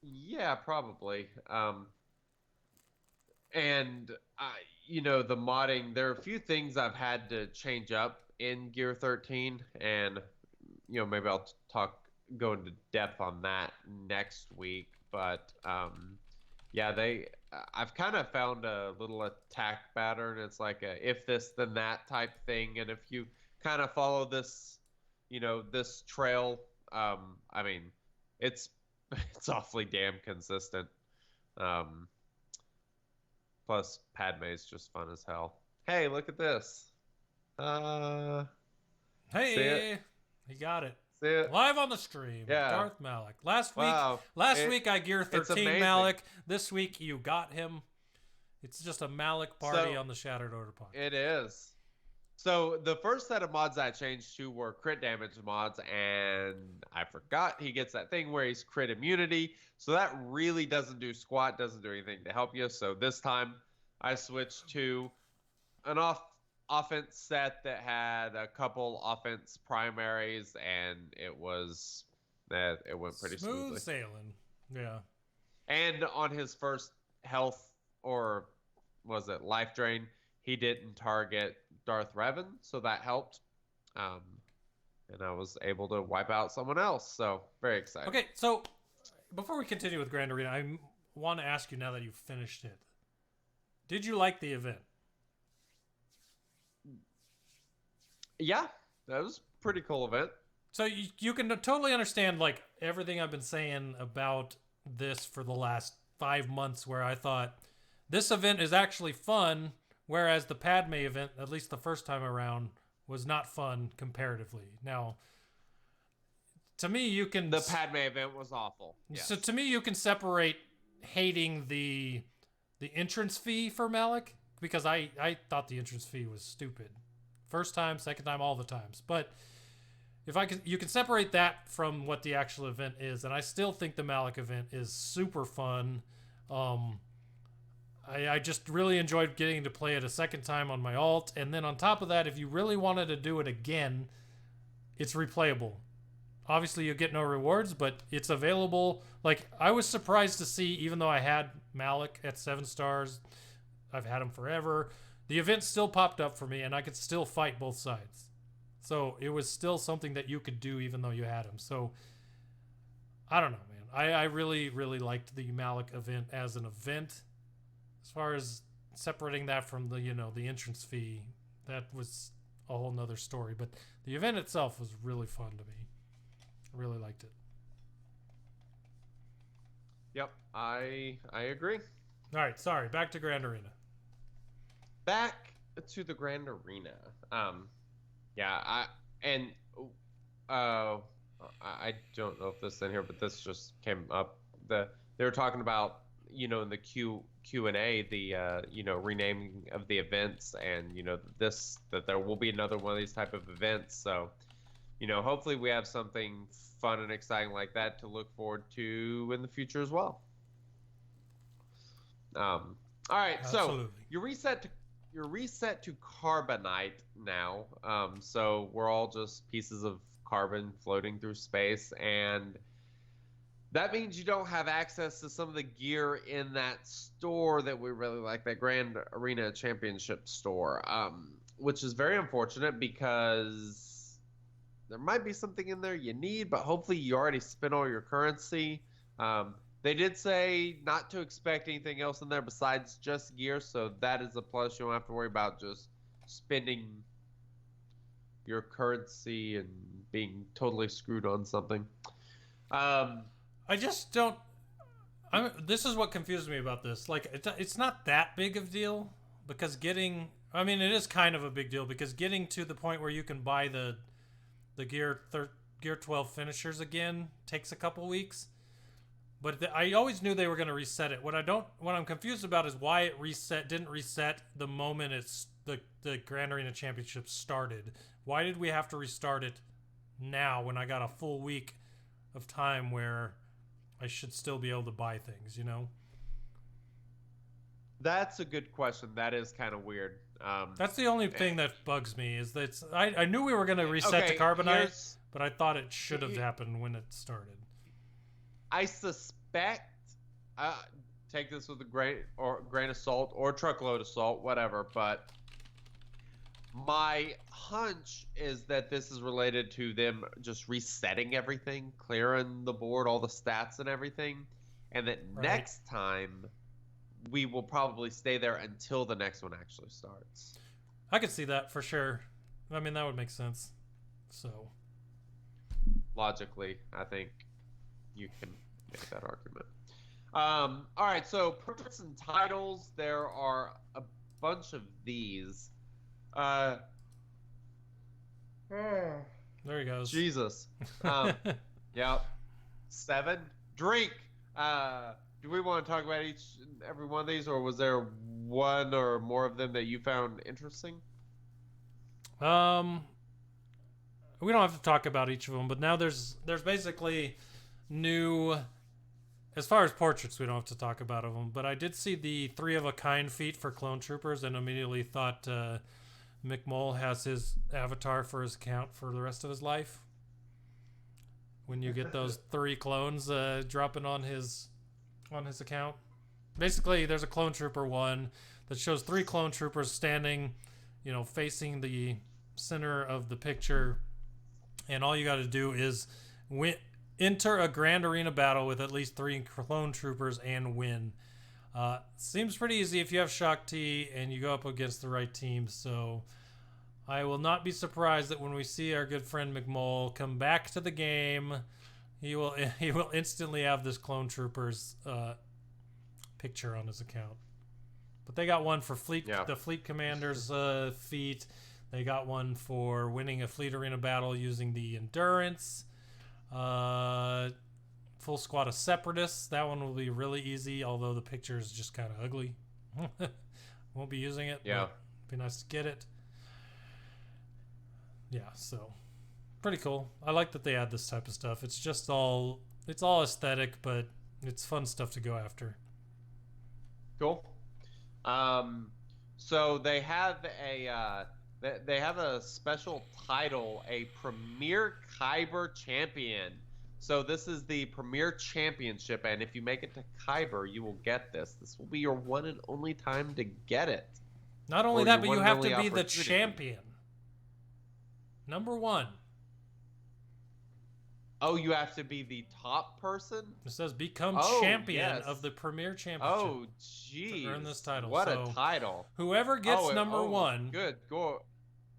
Yeah, probably. And the modding, there are a few things I've had to change up in Gear 13, and maybe I'll go into depth on that next week. But yeah, I've kind of found a little attack pattern. It's like a if this then that type thing, and if you kind of follow this, this trail, I mean, it's awfully damn consistent. Plus, Padme's just fun as hell. Hey, look at this. Hey, he got it. See it? Live on the stream. Yeah. Darth Malak. Last Wow. week I Gear 13 amazing. Malak. This week you got him. It's just a Malak party on the Shattered Order podcast. It is. So the first set of mods I changed to were crit damage mods, and I forgot he gets that thing where he's crit immunity. So that really doesn't do squat, doesn't do anything to help you. So this time I switched to an offense set that had a couple offense primaries, and it went pretty smoothly. Smooth sailing. Yeah. And on his first health, or was it life drain, he didn't target Darth Revan, so that helped. And I was able to wipe out someone else, so very excited. Okay, so before we continue with Grand Arena, I want to ask you, now that you've finished it, did you like the event? Yeah, that was a pretty cool event. So you can totally understand like everything I've been saying about this for the last 5 months, where I thought this event is actually fun, whereas the Padme event, at least the first time around, was not fun comparatively. Now, to me, you can... The Padme event was awful. Yes. So to me, you can separate hating the entrance fee for Malak, because I thought the entrance fee was stupid. First time, second time, all the times. But you can separate that from what the actual event is, and I still think the Malak event is super fun. I just really enjoyed getting to play it a second time on my alt, and then on top of that, if you really wanted to do it again, it's replayable. Obviously, you get no rewards, but it's available. Like, I was surprised to see, even though I had Malak at 7 stars, I've had him forever, the event still popped up for me, and I could still fight both sides. So it was still something that you could do even though you had him. So I don't know, man. I really, really liked the Malak event as an event. As far as separating that from the entrance fee, that was a whole nother story. But the event itself was really fun to me. I really liked it. Yep, I agree. All right, sorry. Back to Grand Arena. Back to the Grand Arena. Yeah, I don't know if this is in here, but this just came up. They were talking about, in the Q&A, the renaming of the events, and that there will be another one of these type of events. So, hopefully we have something fun and exciting like that to look forward to in the future as well. All right, Absolutely. so you're reset to carbonite now. So we're all just pieces of carbon floating through space, and that means you don't have access to some of the gear in that store that we really like, that Grand Arena Championship store, which is very unfortunate because there might be something in there you need, but hopefully you already spent all your currency. They did say not to expect anything else in there besides just gear, so that is a plus. You don't have to worry about just spending your currency and being totally screwed on something. I just don't... this is what confused me about this. Like, it's not that big of a deal, because getting... I mean, it is kind of a big deal, because getting to the point where you can buy the Gear 12 finishers again takes a couple weeks. But I always knew they were going to reset it. What I'm confused about is why it didn't reset the moment the Grand Arena Championship started. Why did we have to restart it now when I got a full week of time where I should still be able to buy things, That's a good question. That is kind of weird. That's the only thing that bugs me, is that I knew we were going to reset to Carbonite, but I thought it should have happened when it started. I suspect, take this with a grain of salt or truckload of salt, whatever. But my hunch is that this is related to them just resetting everything, clearing the board, all the stats and everything, and that next time we will probably stay there until the next one actually starts. I could see that for sure. I mean, that would make sense. So logically, I think you can make that argument. All right, so portraits and titles. There are a bunch of these. There he goes. Jesus. Yep. 7. Drink. Do we want to talk about each and every one of these, or was there one or more of them that you found interesting? We don't have to talk about each of them, but now there's basically new. As far as portraits, we don't have to talk about them, but I did see the 3-of-a-kind feat for clone troopers and immediately thought McMull has his avatar for his account for the rest of his life. When you get those 3 clones dropping on his account. Basically, there's a clone trooper one that shows 3 clone troopers standing, facing the center of the picture, and all you got to do is enter a grand arena battle with at least 3 clone troopers and win. Seems pretty easy if you have Shaak Ti and you go up against the right team. So I will not be surprised that when we see our good friend McMull come back to the game, he will instantly have this clone troopers picture on his account. But they got one for the fleet commander's feat. They got one for winning a fleet arena battle using the endurance. Full squad of separatists. That one will be really easy, although the picture is just kind of ugly. Won't be using it. Yeah. Be nice to get it. Yeah, so pretty cool. I like that they add this type of stuff. It's all aesthetic, but it's fun stuff to go after. Cool. So they have a special title, a Premier Kyber Champion. So this is the Premier Championship, and if you make it to Kyber, you will get this. This will be your one and only time to get it. Not only that, but you have to be the champion. Number 1. Oh, you have to be the top person? It says become champion of the Premier Championship. Oh, geez. To earn this title. What a title. Whoever gets number 1. Good. Go.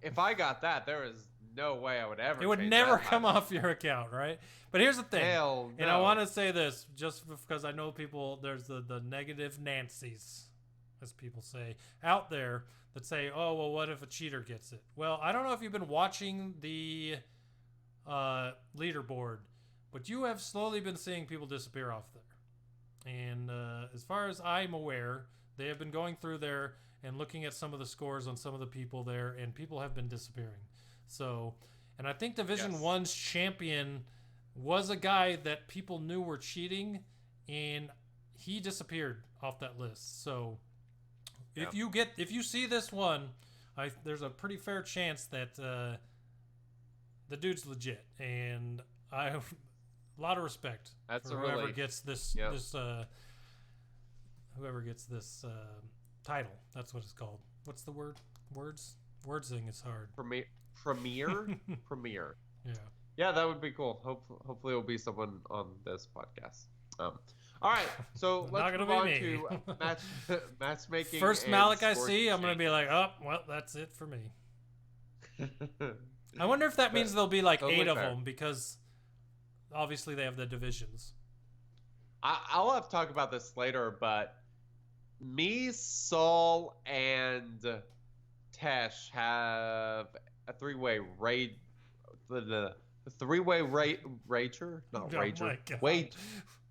If I got that, there is no way I would ever. It would never come off your account, right? But here's the thing. Hell no. And I want to say this just because I know people, there's the negative Nancy's, as people say, out there that say, oh, well, what if a cheater gets it? Well, I don't know if you've been watching the leaderboard, but you have slowly been seeing people disappear off there. And as far as I'm aware, they have been going through there and looking at some of the scores on some of the people there, and people have been disappearing. So, and I think Division 1's champion was a guy that people knew were cheating, and he disappeared off that list. So if you see this one, there's a pretty fair chance that the dude's legit, and I have a lot of respect for whoever gets this whoever gets this title. That's what it's called. What's the word? Wordsing is hard. Premier. Yeah, that would be cool. Hopefully it'll be someone on this podcast. All right, so let's move on to matchmaking. First Malak I see, I'm going to be like, oh, well, that's it for me. I wonder if that means there'll be like totally 8 of them, because obviously they have the divisions. I'll have to talk about this later, but me, Saul, and Tesh have a 3-way raid. The 3-way rager? Not rager.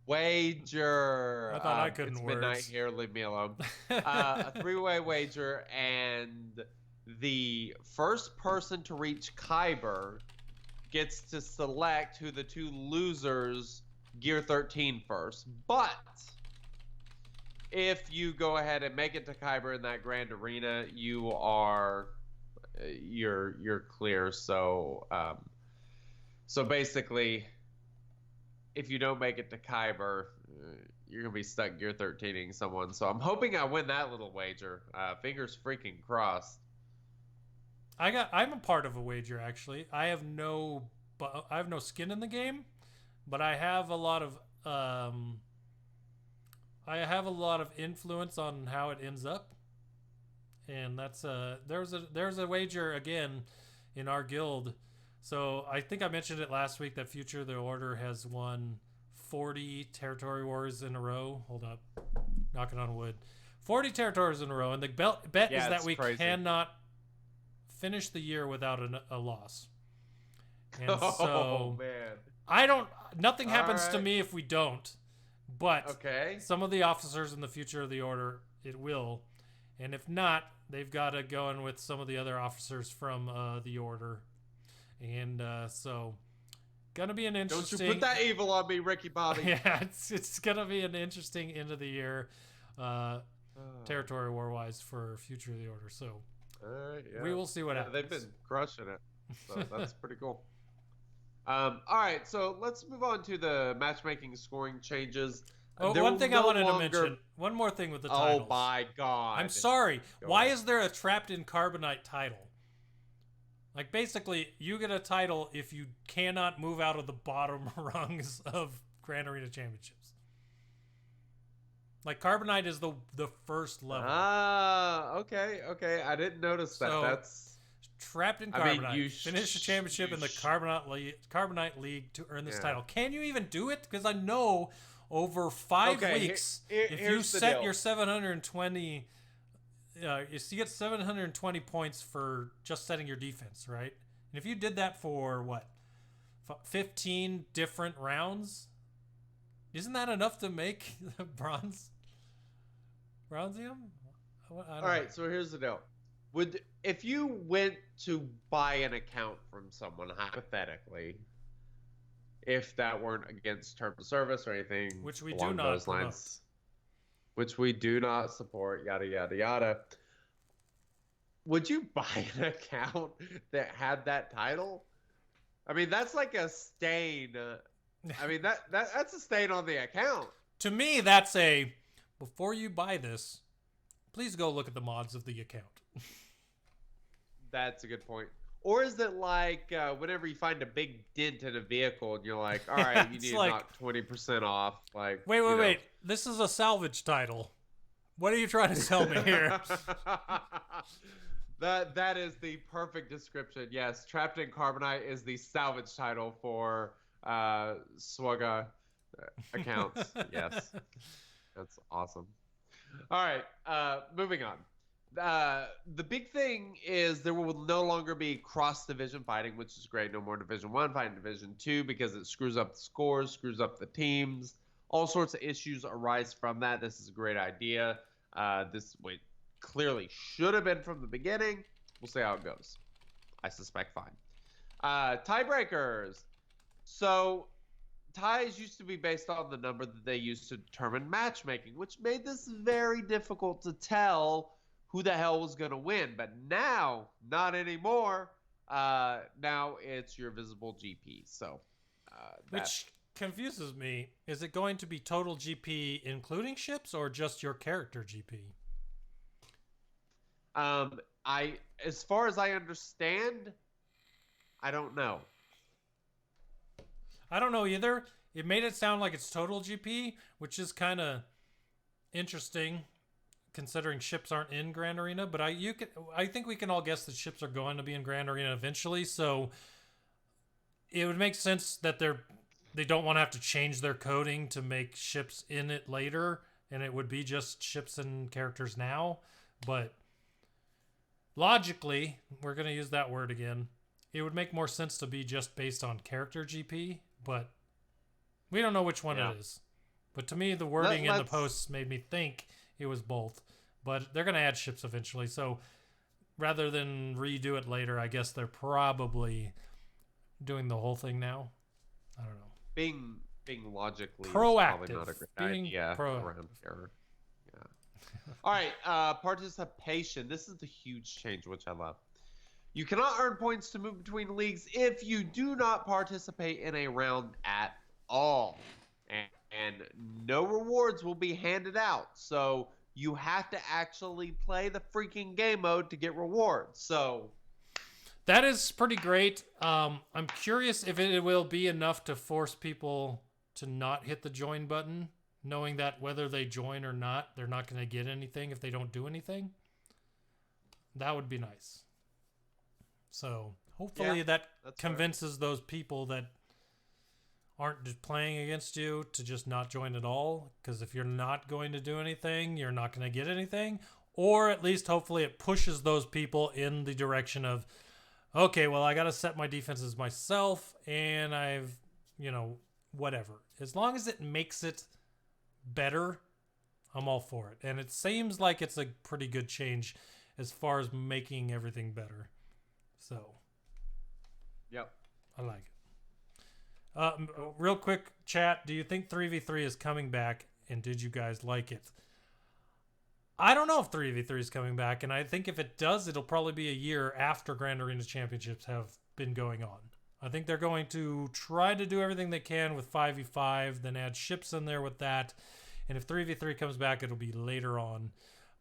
Wager. I thought I couldn't It's words. midnight here. Leave me alone. A 3-way wager, and the first person to reach Kyber gets to select who the 2 losers gear 13 first. But if you go ahead and make it to Kyber in that grand arena, you're clear. So basically, if you don't make it to Kyber, you're gonna be stuck gear 13ing someone. So I'm hoping I win that little wager. Fingers freaking crossed. I'm a part of a wager actually. I have no skin in the game, but I have a lot of influence on how it ends up. And that's there's a wager again in our guild. So I think I mentioned it last week that Future of the Order has won 40 territory wars in a row. Hold up, knocking on wood. 40 territories in a row, and the bet is that we cannot finish the year without a loss. And so man, nothing happens to me if we don't. But some of the officers in the Future of the Order, it will. And if not, they've got to go in with some of the other officers from the Order. And so, gonna be an interesting... Don't you put that evil on me, Ricky Bobby. Yeah, it's gonna be an interesting end of the year territory war-wise for Future of the Order. So, we will see what happens. They've been crushing it. So that's pretty cool. All right, so let's move on to the matchmaking scoring changes. Oh, one thing I wanted to mention. One more thing with the titles. Oh my god. I'm sorry. Why is there a Trapped in Carbonite title? Like, basically, you get a title if you cannot move out of the bottom rungs of Grand Arena Championships. Like, Carbonite is the first level. Ah, okay. I didn't notice that. So, that's Trapped in Carbonite. You finish the championship in the Carbonite League to earn this title. Can you even do it? Because I know over 5 weeks, if you set your 720... you get 720 points for just setting your defense, right? And if you did that for, 15 different rounds, isn't that enough to make the bronzium? All right, so here's the deal. If you went to buy an account from someone, hypothetically, if that weren't against terms of service or anything which we along do not those lines, which we do not support, yada, yada, yada. Would you buy an account that had that title? I mean, that's like a stain. I mean, that's a stain on the account. To me, that's before you buy this, please go look at the mods of the account. That's a good point. Or is it like whenever you find a big dent in a vehicle and you're like, all right, you need to knock 20% off. Like, wait. This is a salvage title. What are you trying to tell me here? That is the perfect description. Yes, Trapped in Carbonite is the salvage title for SWGOH accounts. Yes, that's awesome. All right, moving on. The big thing is there will no longer be cross-division fighting, which is great. No more Division 1 fighting Division 2 because it screws up the scores, screws up the teams. All sorts of issues arise from that. This is a great idea. This clearly should have been from the beginning. We'll see how it goes. I suspect fine. Tiebreakers. So ties used to be based on the number that they used to determine matchmaking, which made this very difficult to tell who the hell was going to win. But now, not anymore. Now it's your visible GP. So, which confuses me. Is it going to be total GP including ships or just your character GP? As far as I understand, I don't know. I don't know either. It made it sound like it's total GP, which is kind of interesting considering ships aren't in Grand Arena, but I think we can all guess that ships are going to be in Grand Arena eventually, so it would make sense that they don't want to have to change their coding to make ships in it later, and it would be just ships and characters now, but logically, we're going to use that word again, it would make more sense to be just based on character GP, but we don't know which one it is. But to me, the wording in the posts made me think it was both. But they're going to add ships eventually, so rather than redo it later, I guess they're probably doing the whole thing now. I don't know. Being logically proactive. Probably not a great idea around here. All right, participation. This is the huge change, which I love. You cannot earn points to move between leagues if you do not participate in a round at all. and no rewards will be handed out. So you have to actually play the freaking game mode to get rewards. So that is pretty great. I'm curious if it will be enough to force people to not hit the join button, knowing that whether they join or not, they're not going to get anything if they don't do anything. That would be nice. So hopefully that convinces those people that aren't just playing against you to just not join at all. Because if you're not going to do anything, you're not going to get anything. Or at least hopefully it pushes those people in the direction of, okay, well, I got to set my defenses myself, and I've, whatever. As long as it makes it better, I'm all for it. And it seems like it's a pretty good change as far as making everything better. So, yep, I like it. Real quick, chat, do you think 3v3 is coming back, and did you guys like it? I don't know if 3v3 is coming back, and I think if it does, it'll probably be a year after Grand Arena Championships have been going on. I think they're going to try to do everything they can with 5v5, then add ships in there with that, and if 3v3 comes back, it'll be later on.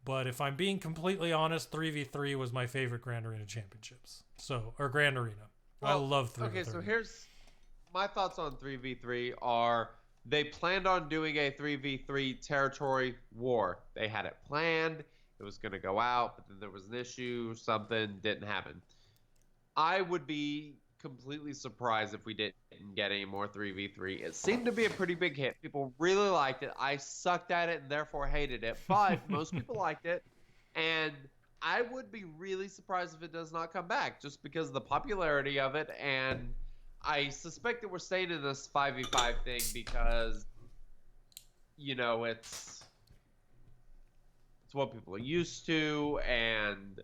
But if I'm being completely honest, 3v3 was my favorite Grand Arena Championships. Or Grand Arena. Well, I love 3v3. Okay, so here's my thoughts on 3v3 are they planned on doing a 3v3 territory war. They had it planned. It was going to go out, but then there was an issue. Something didn't happen. I would be completely surprised if we didn't get any more 3v3. It seemed to be a pretty big hit. People really liked it. I sucked at it and therefore hated it, but most people liked it. And I would be really surprised if it does not come back just because of the popularity of it. And I suspect that we're staying in this 5v5 thing because, it's what people are used to, and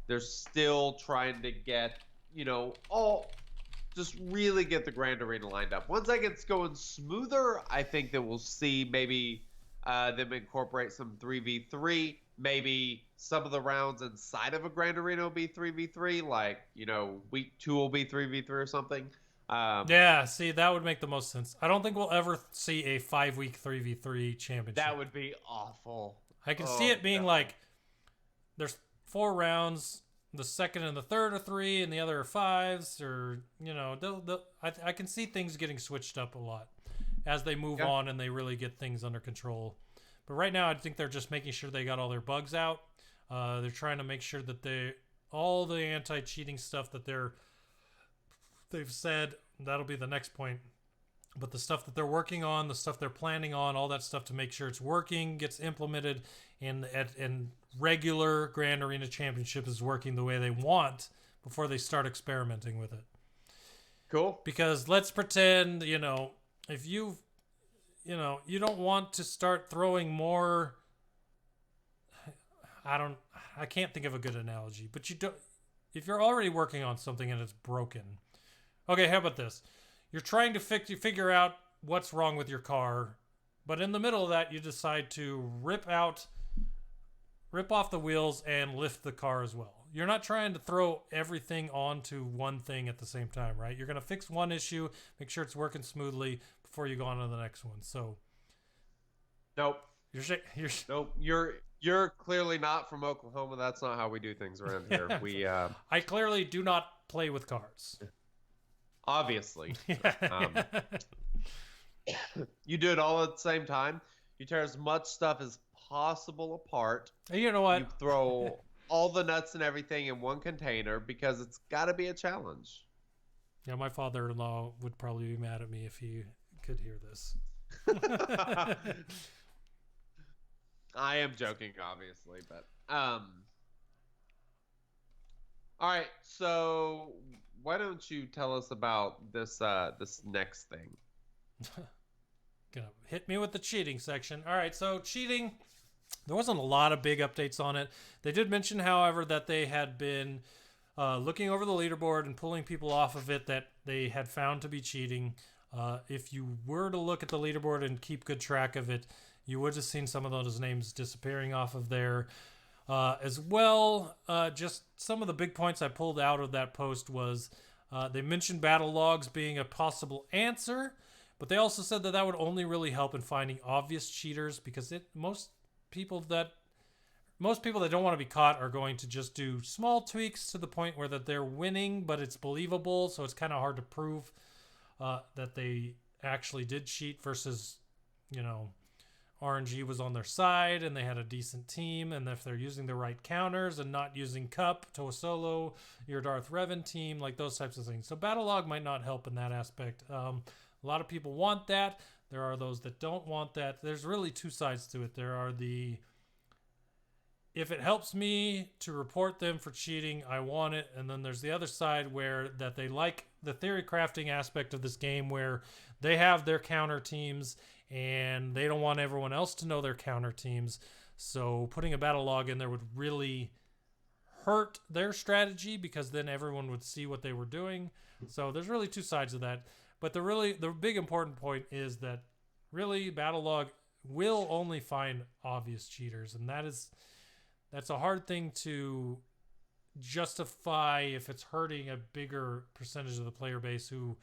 they're still trying to get, just really get the Grand Arena lined up. Once that gets going smoother, I think that we'll see maybe them incorporate some 3v3. Maybe some of the rounds inside of a Grand Arena will be 3v3, like, week 2 will be 3v3 or something. Yeah, see, that would make the most sense. I don't think we'll ever see a 5-week 3v3 championship. That would be awful. I can see it being like, there's 4 rounds, the second and the third are 3, and the other are 5s, or, I can see things getting switched up a lot as they move on and they really get things under control. But right now, I think they're just making sure they got all their bugs out. They're trying to make sure that all the anti-cheating stuff that they've said, that'll be the next point. But the stuff that they're working on, the stuff they're planning on, all that stuff to make sure it's working, gets implemented, and regular Grand Arena Championship is working the way they want before they start experimenting with it. Cool. Because let's pretend, if you don't want to start throwing more. I can't think of a good analogy, but if you're already working on something and it's broken. Okay, how about this? You're trying to figure out what's wrong with your car, but in the middle of that, you decide to rip off the wheels and lift the car as well. You're not trying to throw everything onto one thing at the same time, right? You're going to fix one issue, make sure it's working smoothly before you go on to the next one. So, nope. Nope. You're clearly not from Oklahoma. That's not how we do things around here. I clearly do not play with cars. Obviously. You do it all at the same time. You tear as much stuff as possible apart. You know what? You throw all the nuts and everything in one container because it's got to be a challenge. Yeah, my father-in-law would probably be mad at me if he could hear this. I am joking, obviously, but all right, so why don't you tell us about this next thing? Gonna hit me with the cheating section. All right, so cheating, there wasn't a lot of big updates on it. They did mention, however, that they had been looking over the leaderboard and pulling people off of it that they had found to be cheating. If you were to look at the leaderboard and keep good track of it, you would have seen some of those names disappearing off of there. As well, just some of the big points I pulled out of that post was they mentioned battle logs being a possible answer, But they also said that would only really help in finding obvious cheaters, because most people that don't want to be caught are going to just do small tweaks to the point where that they're winning, but it's believable. So it's kind of hard to prove that they actually did cheat versus, RNG was on their side and they had a decent team. And if they're using the right counters and not using Cup to solo your Darth Revan team, like those types of things. So Battle Log might not help in that aspect. A lot of people want that. There are those that don't want that. There's really two sides to it. There are if it helps me to report them for cheating, I want it. And then there's the other side where that they like the theory crafting aspect of this game, where they have their counter teams and they don't want everyone else to know their counter teams. So putting a battle log in there would really hurt their strategy, because then everyone would see what they were doing. So there's really two sides of that. But the big important point is that really battle log will only find obvious cheaters, and that's a hard thing to justify if it's hurting a bigger percentage of the player base who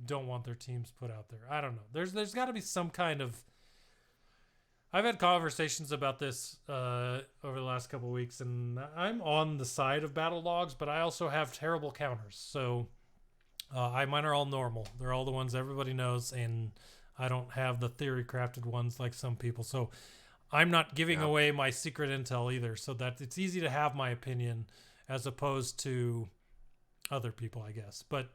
don't want their teams put out there. I don't know. There's got to be some kind of... I've had conversations about this over the last couple of weeks, and I'm on the side of battle logs, but I also have terrible counters. So mine are all normal. They're all the ones everybody knows, and I don't have the theory crafted ones like some people. So I'm not giving away my secret intel either, so that it's easy to have my opinion as opposed to other people, I guess. But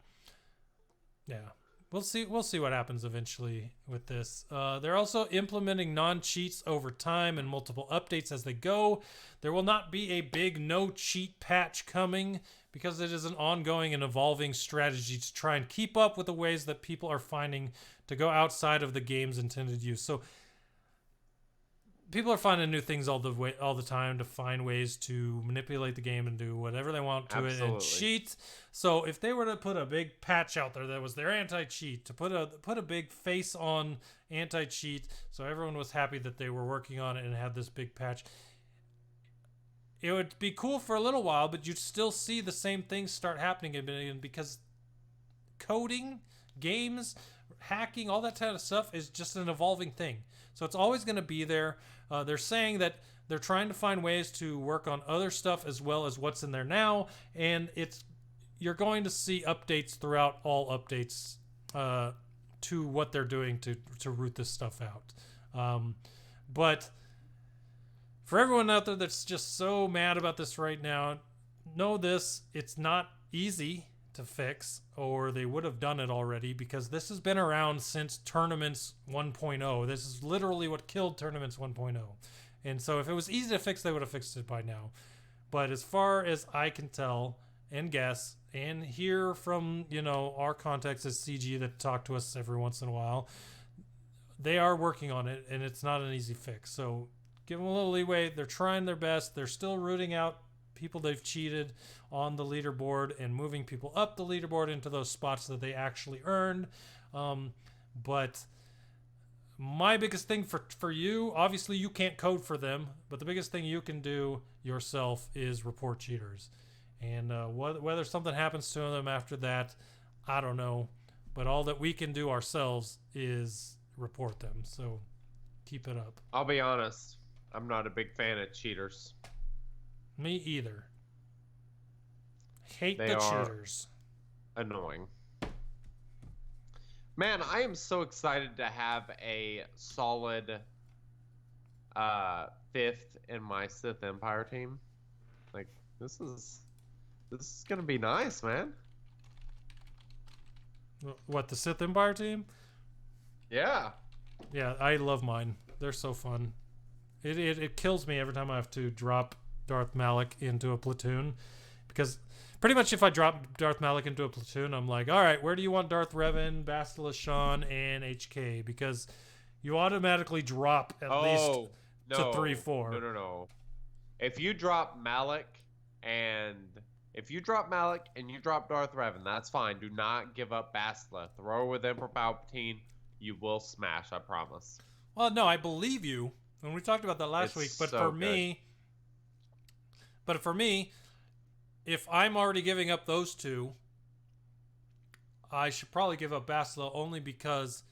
yeah, we'll see what happens eventually with this. They're also implementing non-cheats over time and multiple updates as they go. There will not be a big no-cheat patch coming, because it is an ongoing and evolving strategy to try and keep up with the ways that people are finding to go outside of the game's intended use. So people are finding new things all the time to find ways to manipulate the game and do whatever they want to it and cheat. So if they were to put a big patch out there that was their anti-cheat, to put a big face on anti-cheat, so everyone was happy that they were working on it and had this big patch, it would be cool for a little while, but you'd still see the same things start happening again, because coding, games, hacking, all that kind of stuff is just an evolving thing. So it's always going to be there. They're saying that they're trying to find ways to work on other stuff as well as what's in there now, and you're going to see updates throughout all updates to what they're doing to root this stuff out. But for everyone out there that's just so mad about this right now, know this: it's not easy to fix, or they would have done it already, because this has been around since Tournaments 1.0. This is literally what killed Tournaments 1.0. And so if it was easy to fix, they would have fixed it by now. But as far as I can tell and guess and hear from, our contacts at CG that talk to us every once in a while, they are working on it, and it's not an easy fix. So give them a little leeway. They're trying their best. They're still rooting out people they've cheated on the leaderboard and moving people up the leaderboard into those spots that they actually earned. But my biggest thing for you, obviously you can't code for them, but the biggest thing you can do yourself is report cheaters. And whether something happens to them after that, I don't know. But all that we can do ourselves is report them. So keep it up. I'll be honest, I'm not a big fan of cheaters. Me either. Hate They the are cheaters. Annoying. Man, I am so excited to have a solid 5th in my Sith Empire team. Like, this is gonna be nice, man. What, the Sith Empire team? Yeah. Yeah, I love mine. They're so fun. It kills me every time I have to drop Darth Malak into a platoon, because pretty much if I drop Darth Malak into a platoon, I'm like, all right, where do you want Darth Revan, Bastila Shan, and HK? Because you automatically drop at least to 3-4. No. If you drop Malak and you drop Darth Revan, that's fine. Do not give up Bastila. Throw her with Emperor Palpatine. You will smash, I promise. Well, no, I believe you. And we talked about that last week, but so for good. me, if I'm already giving up those two, I should probably give up Bastila, only because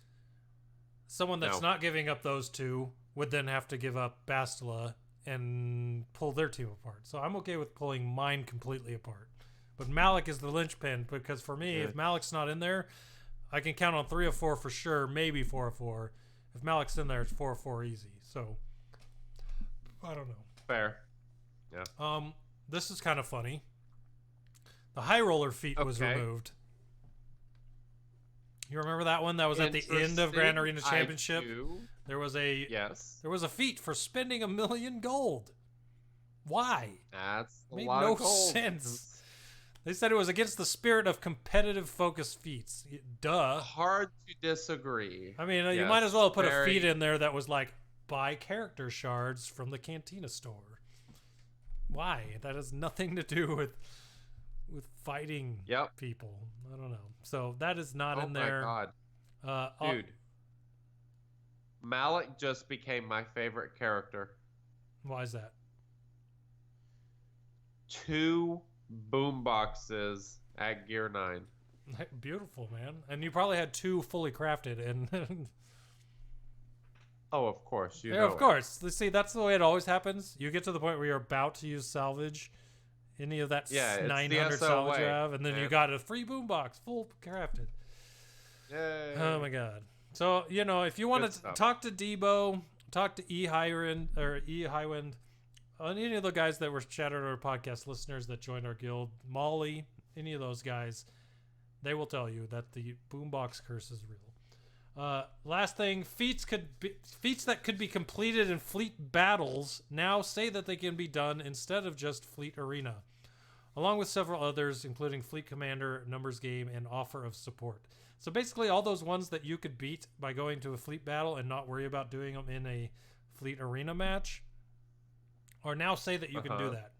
someone that's not giving up those two would then have to give up Bastila and pull their team apart. So I'm okay with pulling mine completely apart. But Malak is the linchpin, because for me, if Malak's not in there, I can count on 3 of 4 for sure, maybe 4 of 4. If Malak's in there, it's 4 of 4 easy. So I don't know. Fair. Yeah. This is kind of funny. The high roller feat was removed. You remember that one? That was at the end of Grand Arena Championship. There was a feat for spending $1 million gold. Why? That's a made lot no of gold. sense. They said it was against the spirit of competitive focused feats. Duh. Hard to disagree. I mean, you might as well put a feat in there that was like, buy character shards from the Cantina store. Why? That has nothing to do with fighting people. I don't know. So that is not in there. Oh my god. Dude. Malak just became my favorite character. Why is that? 2 boom boxes at Gear 9. Beautiful, man. And you probably had 2 fully crafted and oh, of course. Yeah, of course. See, that's the way it always happens. You get to the point where you're about to use salvage, any of that 900 salvage you have, and then you got a free boombox, full crafted. Yay. Oh my god. So, if you want to talk to Debo, talk to Highwind, any of the guys that were Shattered Order podcast listeners that joined our guild, Molly, any of those guys, they will tell you that the boombox curse is real. Last thing, feats that could be completed in fleet battles now say that they can be done instead of just fleet arena, along with several others, including fleet commander, numbers game, and offer of support. So basically all those ones that you could beat by going to a fleet battle and not worry about doing them in a fleet arena match, or now say that you can do that.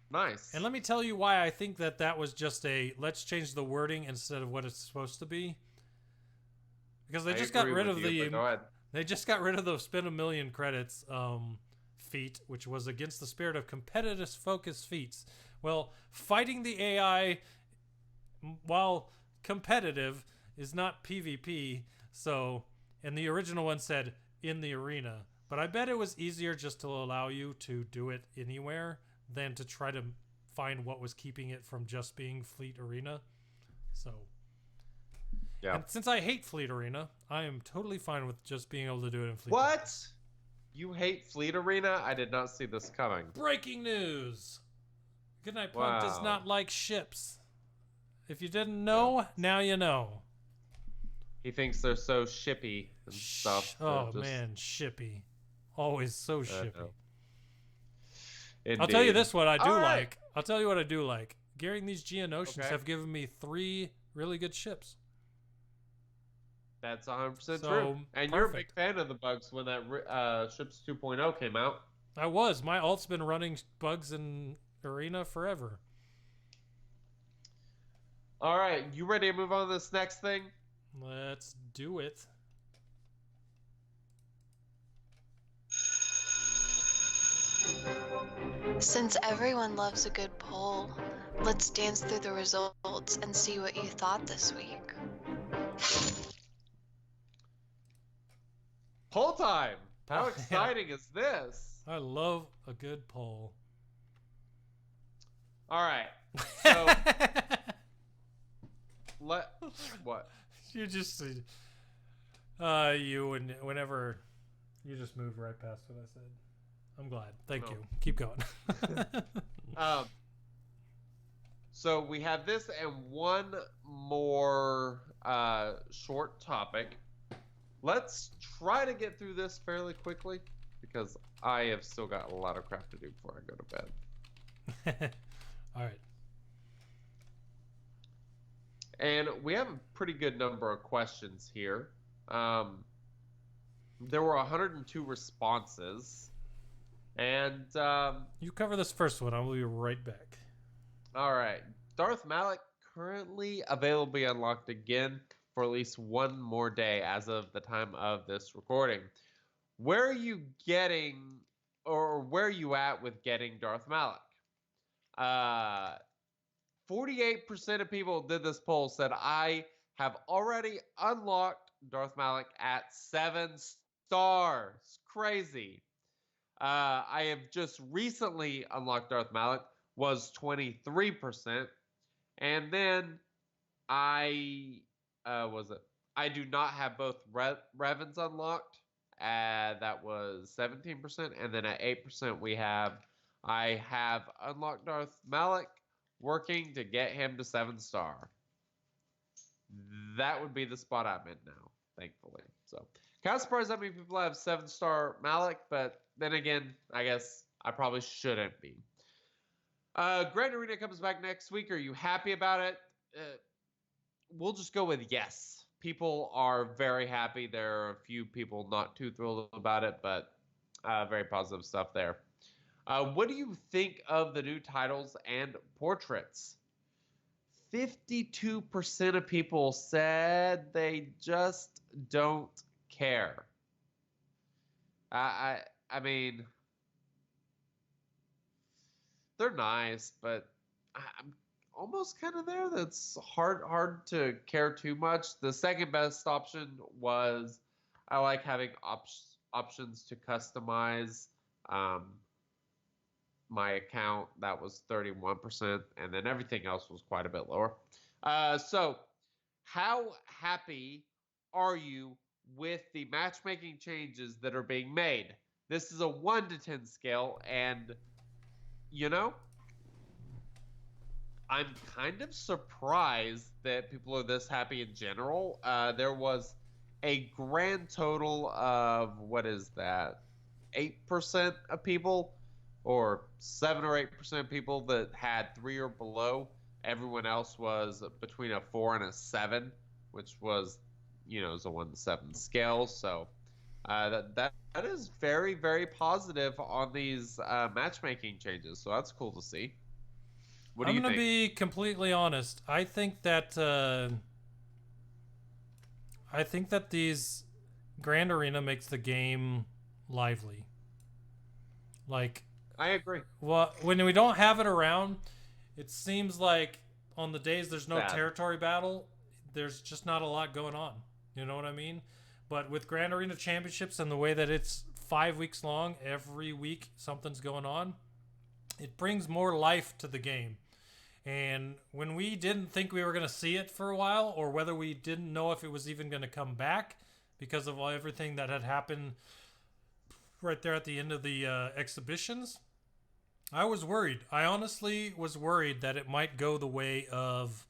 Nice. And let me tell you why I think that was just let's change the wording instead of what it's supposed to be. Because they just got rid of they just got rid of the spend $1 million credits feat, which was against the spirit of competitive focus feats. Well, fighting the AI while competitive is not PvP, and the original one said in the arena. But I bet it was easier just to allow you to do it anywhere than to try to find what was keeping it from just being Fleet Arena. So, yeah. And since I hate Fleet Arena, I am totally fine with just being able to do it in Fleet Arena. What? You hate Fleet Arena? I did not see this coming. Breaking news. GoodNightPunk does not like ships. If you didn't know, now you know. He thinks they're so shippy and stuff. Oh, man, shippy. Always so shippy. Indeed. I'll tell you this, what I do like. I'll tell you what I do like. Gearing these Geonosians have given me 3 really good ships. That's 100% true. And you're a big fan of the bugs when that Ships 2.0 came out. I was. My alt's been running bugs in Arena forever. All right. You ready to move on to this next thing? Let's do it. Since everyone loves a good poll, let's dance through the results and see what you thought this week. Poll time! How exciting is this? I love a good poll. All right. So, what? You just, whenever, you just moved right past what I said. I'm glad. Thank you. Keep going. So we have this and one more short topic. Let's try to get through this fairly quickly because I have still got a lot of crap to do before I go to bed. All right. And we have a pretty good number of questions here. There were 102 responses. And you cover this first one. I will be right back. All right. Darth Malak currently available unlocked again for at least one more day as of the time of this recording. Where are you getting, or where are you at with getting Darth Malak? 48% of people did this poll said I have already unlocked Darth Malak at 7 stars. Crazy. I have just recently unlocked Darth Malak, was 23%. And then I was it? I do not have both Revens unlocked. That was 17%, and then at 8% I have unlocked Darth Malak, working to get him to 7-star. That would be the spot I'm in now, thankfully. So kind of surprised that many people have 7-star Malak, but then again, I guess I probably shouldn't be. Grand Arena comes back next week. Are you happy about it? We'll just go with yes. People are very happy. There are a few people not too thrilled about it, but very positive stuff there. What do you think of the new titles and portraits? 52% of people said they just don't care. I mean, they're nice, but I'm almost kind of there. That's hard to care too much. The second best option was I like having options to customize my account. That was 31%, and then everything else was quite a bit lower. So how happy are you with the matchmaking changes that are being made? This is a 1 to 10 scale, and you know, I'm kind of surprised that people are this happy in general. There was a grand total of, what is that, 8% of people, or 7 or 8% of people that had 3 or below. Everyone else was between a 4 and a 7, which was, is a 1 to 7 scale. So that is very, very positive on these matchmaking changes. So that's cool to see. What do you think? I'm gonna be completely honest. I think that these Grand Arena makes the game lively. Like, I agree. well, when we don't have it around, it seems like on the days there's no Sad. territory battle, there's just not a lot going on. You know what I mean? But with Grand Arena Championships and the way that it's 5 weeks long, every week something's going on, it brings more life to the game. And when we didn't think we were going to see it for a while, or whether we didn't know if it was even going to come back because of everything that had happened right there at the end of the exhibitions, I was worried. I honestly was worried that it might go the way of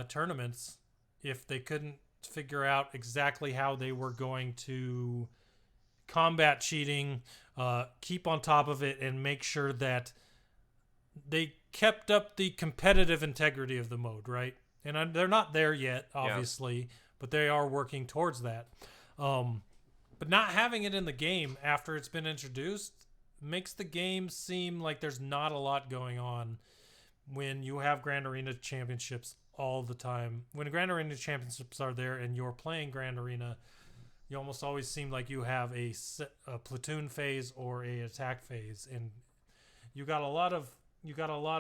tournaments if they couldn't figure out exactly how they were going to combat cheating, keep on top of it, and make sure that they kept up the competitive integrity of the mode, right? And they're not there yet, obviously, but they are working towards that. But not having it in the game after it's been introduced makes the game seem like there's not a lot going on when you have Grand Arena Championships all the time. When Grand Arena Championships are there and you're playing Grand Arena, you almost always seem like you have a platoon phase or a attack phase, and you got a lot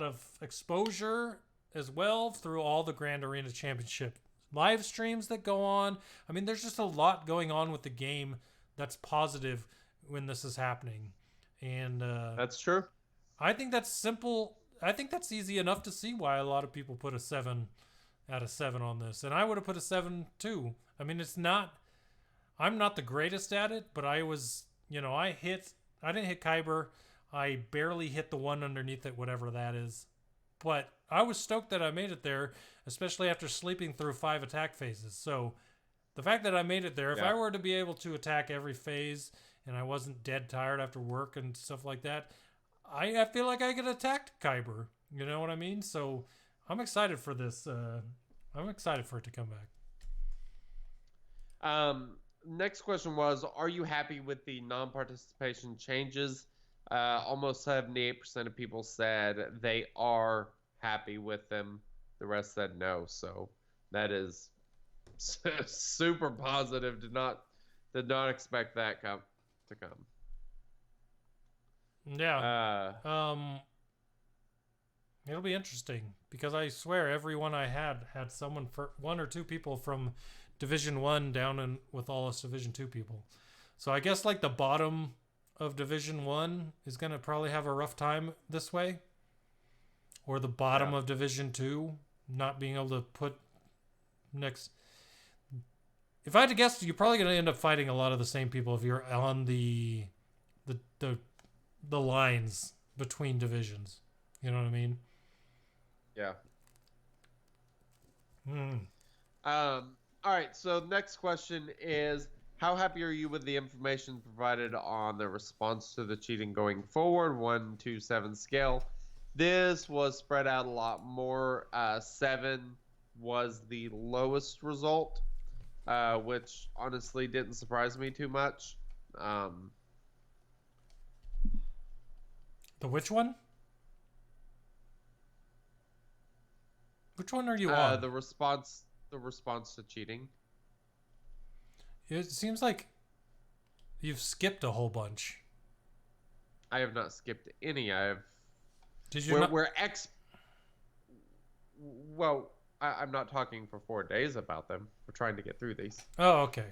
of exposure as well through all the Grand Arena Championship live streams that go on. I mean, there's just a lot going on with the game that's positive when this is happening. And that's true. I think that's simple. I think that's easy enough to see why a lot of people put a 7 out of 7 on this. And I would have put a 7 too. I mean, I'm not the greatest at it, but I was, I didn't hit Kyber. I barely hit the one underneath it, whatever that is. But I was stoked that I made it there, especially after sleeping through 5 attack phases. So the fact that I made it there, if I were to be able to attack every phase and I wasn't dead tired after work and stuff like that, I feel like I could attack Kyber. You know what I mean? So I'm excited for this. I'm excited for it to come back. Next question was, are you happy with the non-participation changes? Almost 78% of people said they are happy with them. The rest said no. So that is super positive. Did not expect that to come. Yeah. It'll be interesting because I swear everyone I had someone, for 1 or 2 people from Division 1 down in with all us Division 2 people. So I guess like the bottom of Division 1 is going to probably have a rough time this way. Or the bottom of Division 2 not being able to put next. If I had to guess, you're probably going to end up fighting a lot of the same people if you're on the lines between divisions. You know what I mean? Yeah. Hmm. All right, so next question is, how happy are you with the information provided on the response to the cheating going forward? 1 to 7 scale. This was spread out a lot more. 7 was the lowest result, which honestly didn't surprise me too much. The which one? Which one are you on? The response to cheating. It seems like you've skipped a whole bunch. I have not skipped any. Did you not? Well, I'm not talking for 4 days about them. We're trying to get through these. Oh, okay.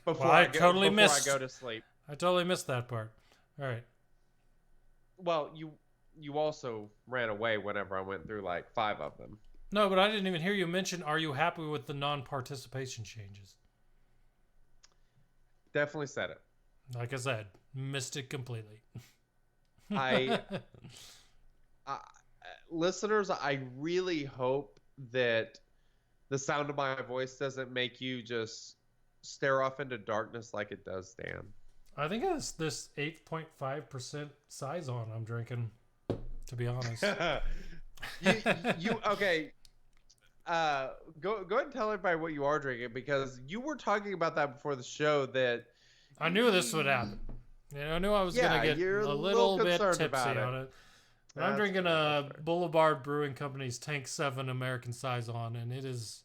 Before I I go to sleep. I totally missed that part. All right. Well, you also ran away whenever I went through like 5 of them. No, but I didn't even hear you mention, are you happy with the non-participation changes? Definitely said it. Like I said, missed it completely. Listeners, I really hope that the sound of my voice doesn't make you just stare off into darkness like it does Dan. I think it's this 8.5% Saison I'm drinking, to be honest. you okay. Go ahead and tell everybody what you are drinking, because you were talking about that before the show. That I knew this would happen. I knew I was gonna get a little bit tipsy on it. I'm drinking Boulevard Brewing Company's Tank 7 American Saison, and it is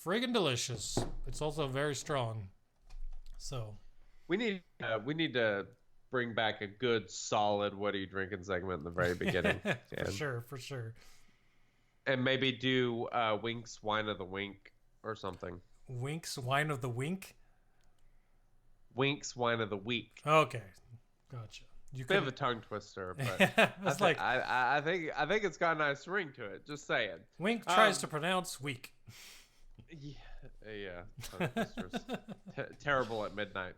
friggin' delicious. It's also very strong. So we need to bring back a good solid "What are you drinking?" segment in the very beginning. For sure. And maybe do Wink's Wine of the Wink or something. Wink's Wine of the Wink? Wink's Wine of the Week. Okay, gotcha. Bit of a tongue twister, but I think it's got a nice ring to it. Just saying. Wink tries to pronounce weak. Yeah. Tongue twisters. Terrible at midnight.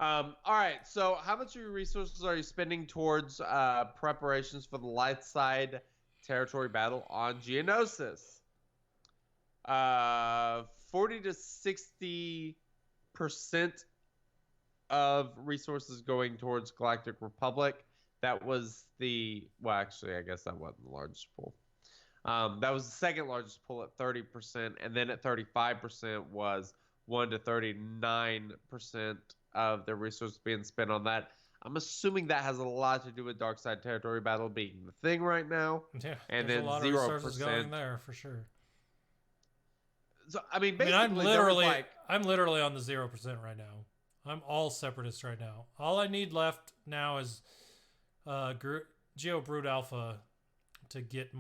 All right. So, how much of your resources are you spending towards preparations for the light side territory battle on Geonosis? 40 to 60% of resources going towards Galactic Republic. That was actually, I guess that wasn't the largest pool. That was the second largest pool at 30%, and then at 35% was 1 to 39% of the resources being spent on that. I'm assuming that has a lot to do with Dark Side Territory Battle being the thing right now. Yeah, and there's then a lot 0% of resources going there for sure. So basically, I'm literally on the 0% right now. I'm all separatist right now. All I need left now is Geo Brood Alpha to get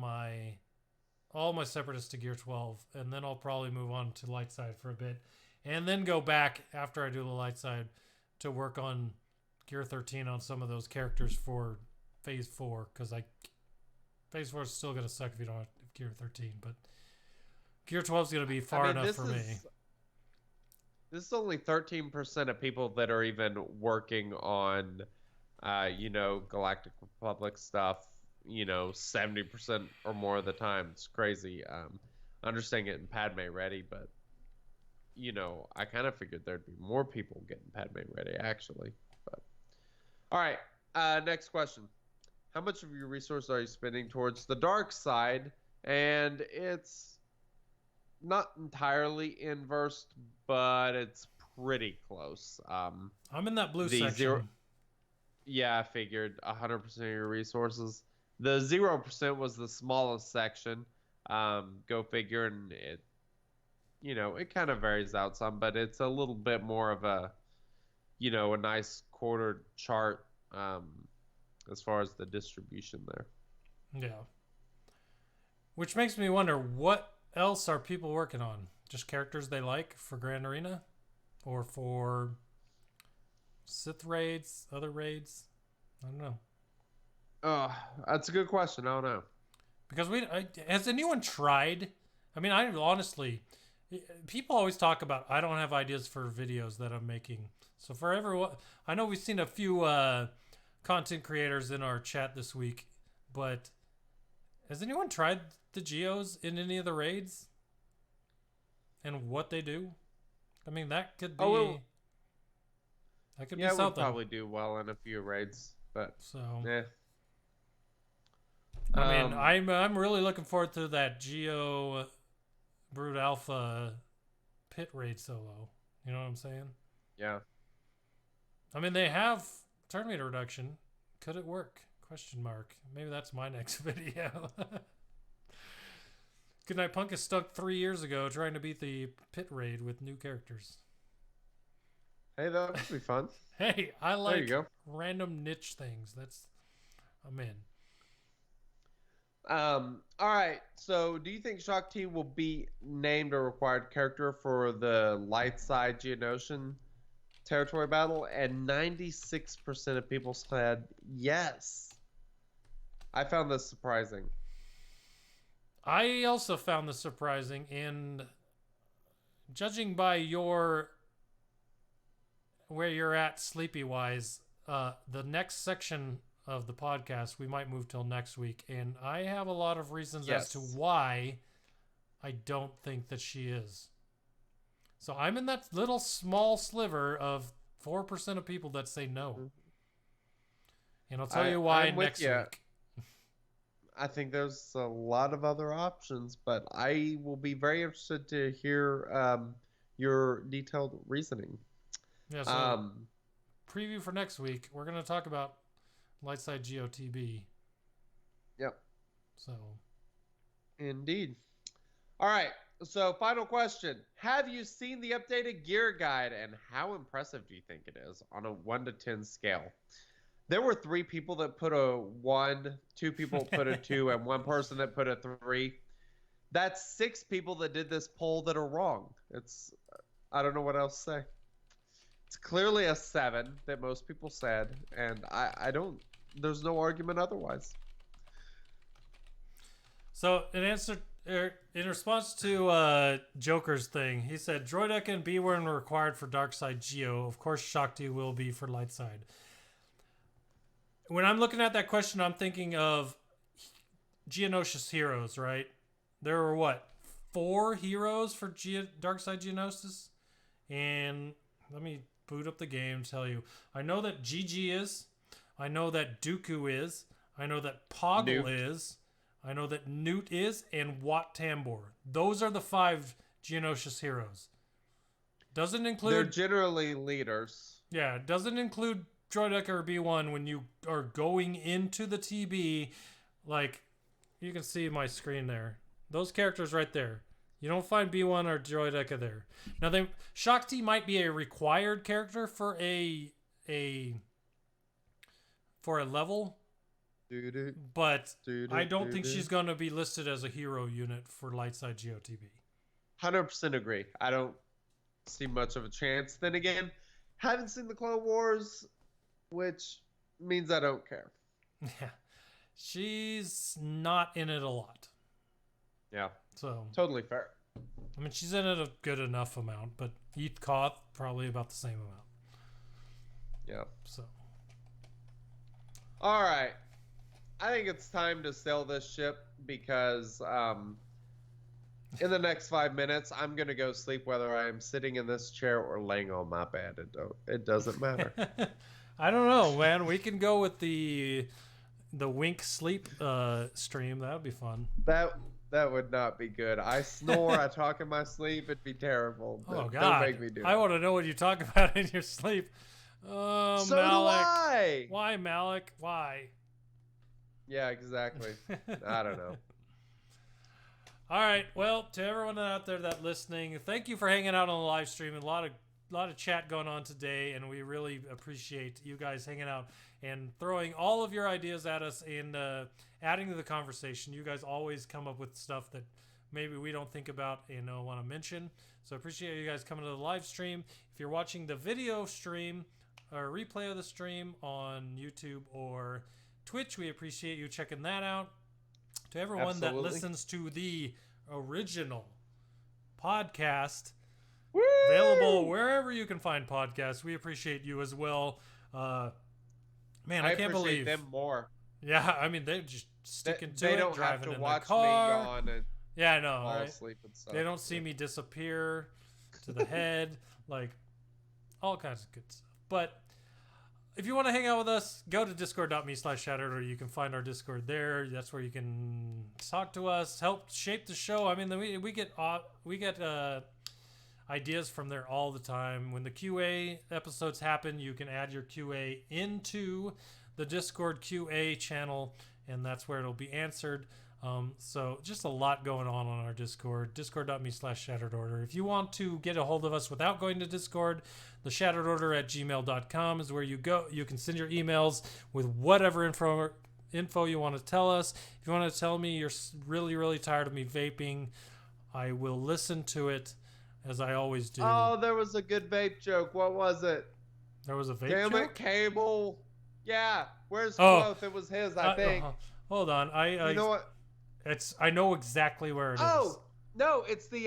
all my separatists to Gear 12, and then I'll probably move on to light side for a bit, and then go back after I do the light side to work on Gear 13 on some of those characters for Phase 4, because Phase 4 is still going to suck if you don't have Gear 13, but Gear 12 is going to be far enough for me. This is only 13% of people that are even working on, Galactic Republic stuff, 70% or more of the time. It's crazy. I understand getting Padme ready, but, I kind of figured there'd be more people getting Padme ready, actually. But all right, next question. How much of your resources are you spending towards the dark side? And it's not entirely inversed, but it's pretty close. I'm in that blue section. Yeah, I figured 100% of your resources. The 0% was the smallest section. Go figure, and it kind of varies out some, but it's a little bit more of a, a nice quarter chart as far as the distribution there. Yeah. Which makes me wonder, what else are people working on? Just characters they like for Grand Arena, or for Sith raids, other raids. I don't know. That's a good question. I don't know. Because has anyone tried? I mean, I honestly, people always talk about I don't have ideas for videos that I'm making. So for everyone, I know we've seen a few content creators in our chat this week, but has anyone tried the geos in any of the raids and what they do? I mean, that could be that could be something. Yeah, we'd probably do well in a few raids, but so yeah. I mean, I'm really looking forward to that Geo Brood Alpha pit raid solo. You know what I'm saying? Yeah. I mean, they have turn meter reduction. Could it work? Question mark. Maybe that's my next video. GoodNightPunk is stuck 3 years ago trying to beat the pit raid with new characters. Hey, that would be fun. Hey, I like There you go. random niche things. I'm in. All right. So, do you think Shock T will be named a required character for the light side Geonosian territory battle? And 96% of people said yes. I found this surprising. I also found this surprising, and judging by where you're at sleepy wise, the next section of the podcast we might move till next week, and I have a lot of reasons as to why I don't think that she is. So I'm in that little small sliver of 4% of people that say no, and I'll tell you why next week. I think there's a lot of other options, but I will be very interested to hear your detailed reasoning. Yeah, so preview for next week, we're going to talk about Lightside GOTB. Yep. So. Indeed. All right. So, final question. Have you seen the updated gear guide, and how impressive do you think it is on a 1 to 10 scale? There were 3 people that put a 1, 2 people put a 2, and 1 person that put a 3. That's 6 people that did this poll that are wrong. I don't know what else to say. It's clearly a 7 that most people said, and there's no argument otherwise. So in response to Joker's thing, he said Droideka and B weren't required for Darkside Geo. Of course, Shakti will be for Lightside. When I'm looking at that question, I'm thinking of Geonosis heroes, right? There were 4 heroes for Darkside Geonosis, and let me boot up the game and tell you. I know that GG is. I know that Dooku is. I know that Poggle is. I know that Newt is, and Wat Tambor. Those are the 5 Geonosis heroes. Doesn't include. They're generally leaders. Yeah, it doesn't include Droideka or B1 when you are going into the TB. Like, you can see my screen there. Those characters right there. You don't find B1 or Droideka there. Now, Shakti might be a required character for a level, but I don't think she's going to be listed as a hero unit for Lightside GOTB. 100% agree. I don't see much of a chance. Then again, haven't seen the Clone Wars, which means I don't care. Yeah, she's not in it a lot. Yeah. So totally fair. I mean, she's in it a good enough amount, but Eat Koth probably about the same amount. Yeah. So. All right. I think it's time to sail this ship because in the next 5 minutes, I'm going to go sleep whether I am sitting in this chair or laying on my bed. It doesn't matter. I don't know, man. We can go with the Wink sleep stream. That would be fun. That would not be good. I snore. I talk in my sleep. It'd be terrible. Oh, God. Don't make me do it. I want to know what you talk about in your sleep. So Malak. do I. Why, Malak? Why? Yeah, exactly. I don't know. All right. Well, to everyone out there that's listening, thank you for hanging out on the live stream. A lot of chat going on today, and we really appreciate you guys hanging out and throwing all of your ideas at us and adding to the conversation. You guys always come up with stuff that maybe we don't think about and want to mention. So I appreciate you guys coming to the live stream. If you're watching the video stream or replay of the stream on YouTube or Twitch, we appreciate you checking that out. To everyone that listens to the original podcast, available wherever you can find podcasts, we appreciate you as well. Man, I can't believe them more. Yeah, I mean, they're just sticking to they it, don't driving have to in watch the car. me yawn and yeah, I know. fall Right? asleep and stuff. They don't see me disappear to the head, like all kinds of good stuff. But if you want to hang out with us, go to discord.me/shattered, or you can find our Discord there. That's where you can talk to us, help shape the show. I mean, we get ideas from there all the time. When the QA episodes happen, you can add your QA into the Discord QA channel, and that's where it'll be answered. So just a lot going on our Discord, discord.me/shatteredorder. If you want to get a hold of us without going to Discord, theshatteredorder@gmail.com is where you go. You can send your emails with whatever info you want to tell us. If you want to tell me you're really, really tired of me vaping, I will listen to it, as I always do. Oh, there was a good vape joke. What was it? There was a vape Damn joke? it, Cable. Yeah, where's Oh. Quoth? It was his, I think. Hold on. You know what? I know exactly where it is. Oh, no, it's the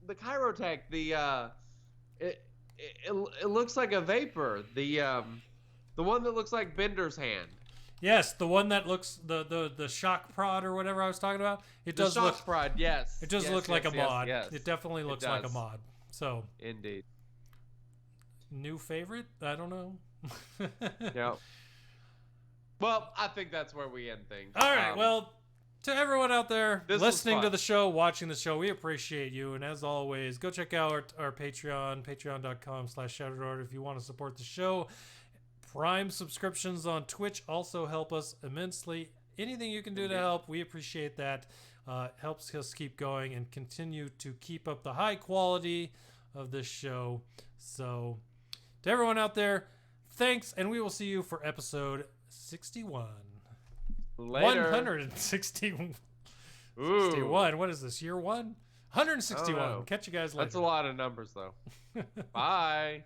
Chirotech. It looks like a vapor. The one that looks like Bender's hand. Yes, the one that looks the shock prod or whatever I was talking about. It The does shock look prod, yes. It does Yes, look like yes, a yes, mod. yes. It definitely looks like a does. mod. So Indeed. new favorite? I don't know. Yeah. Well, I think that's where we end things. All right. Well, to everyone out there This was listening to fun. the show, watching the show, we appreciate you. And as always, go check out our Patreon, patreon.com/shatteredorder if you want to support the show. Prime subscriptions on Twitch also help us immensely. Anything you can do to help, we appreciate that. Helps us keep going and continue to keep up the high quality of this show. So, to everyone out there, thanks, and we will see you for episode 61. Later. 161. Ooh. 61. What is this? Year one? 161. I don't know. Catch you guys later. That's a lot of numbers, though. Bye.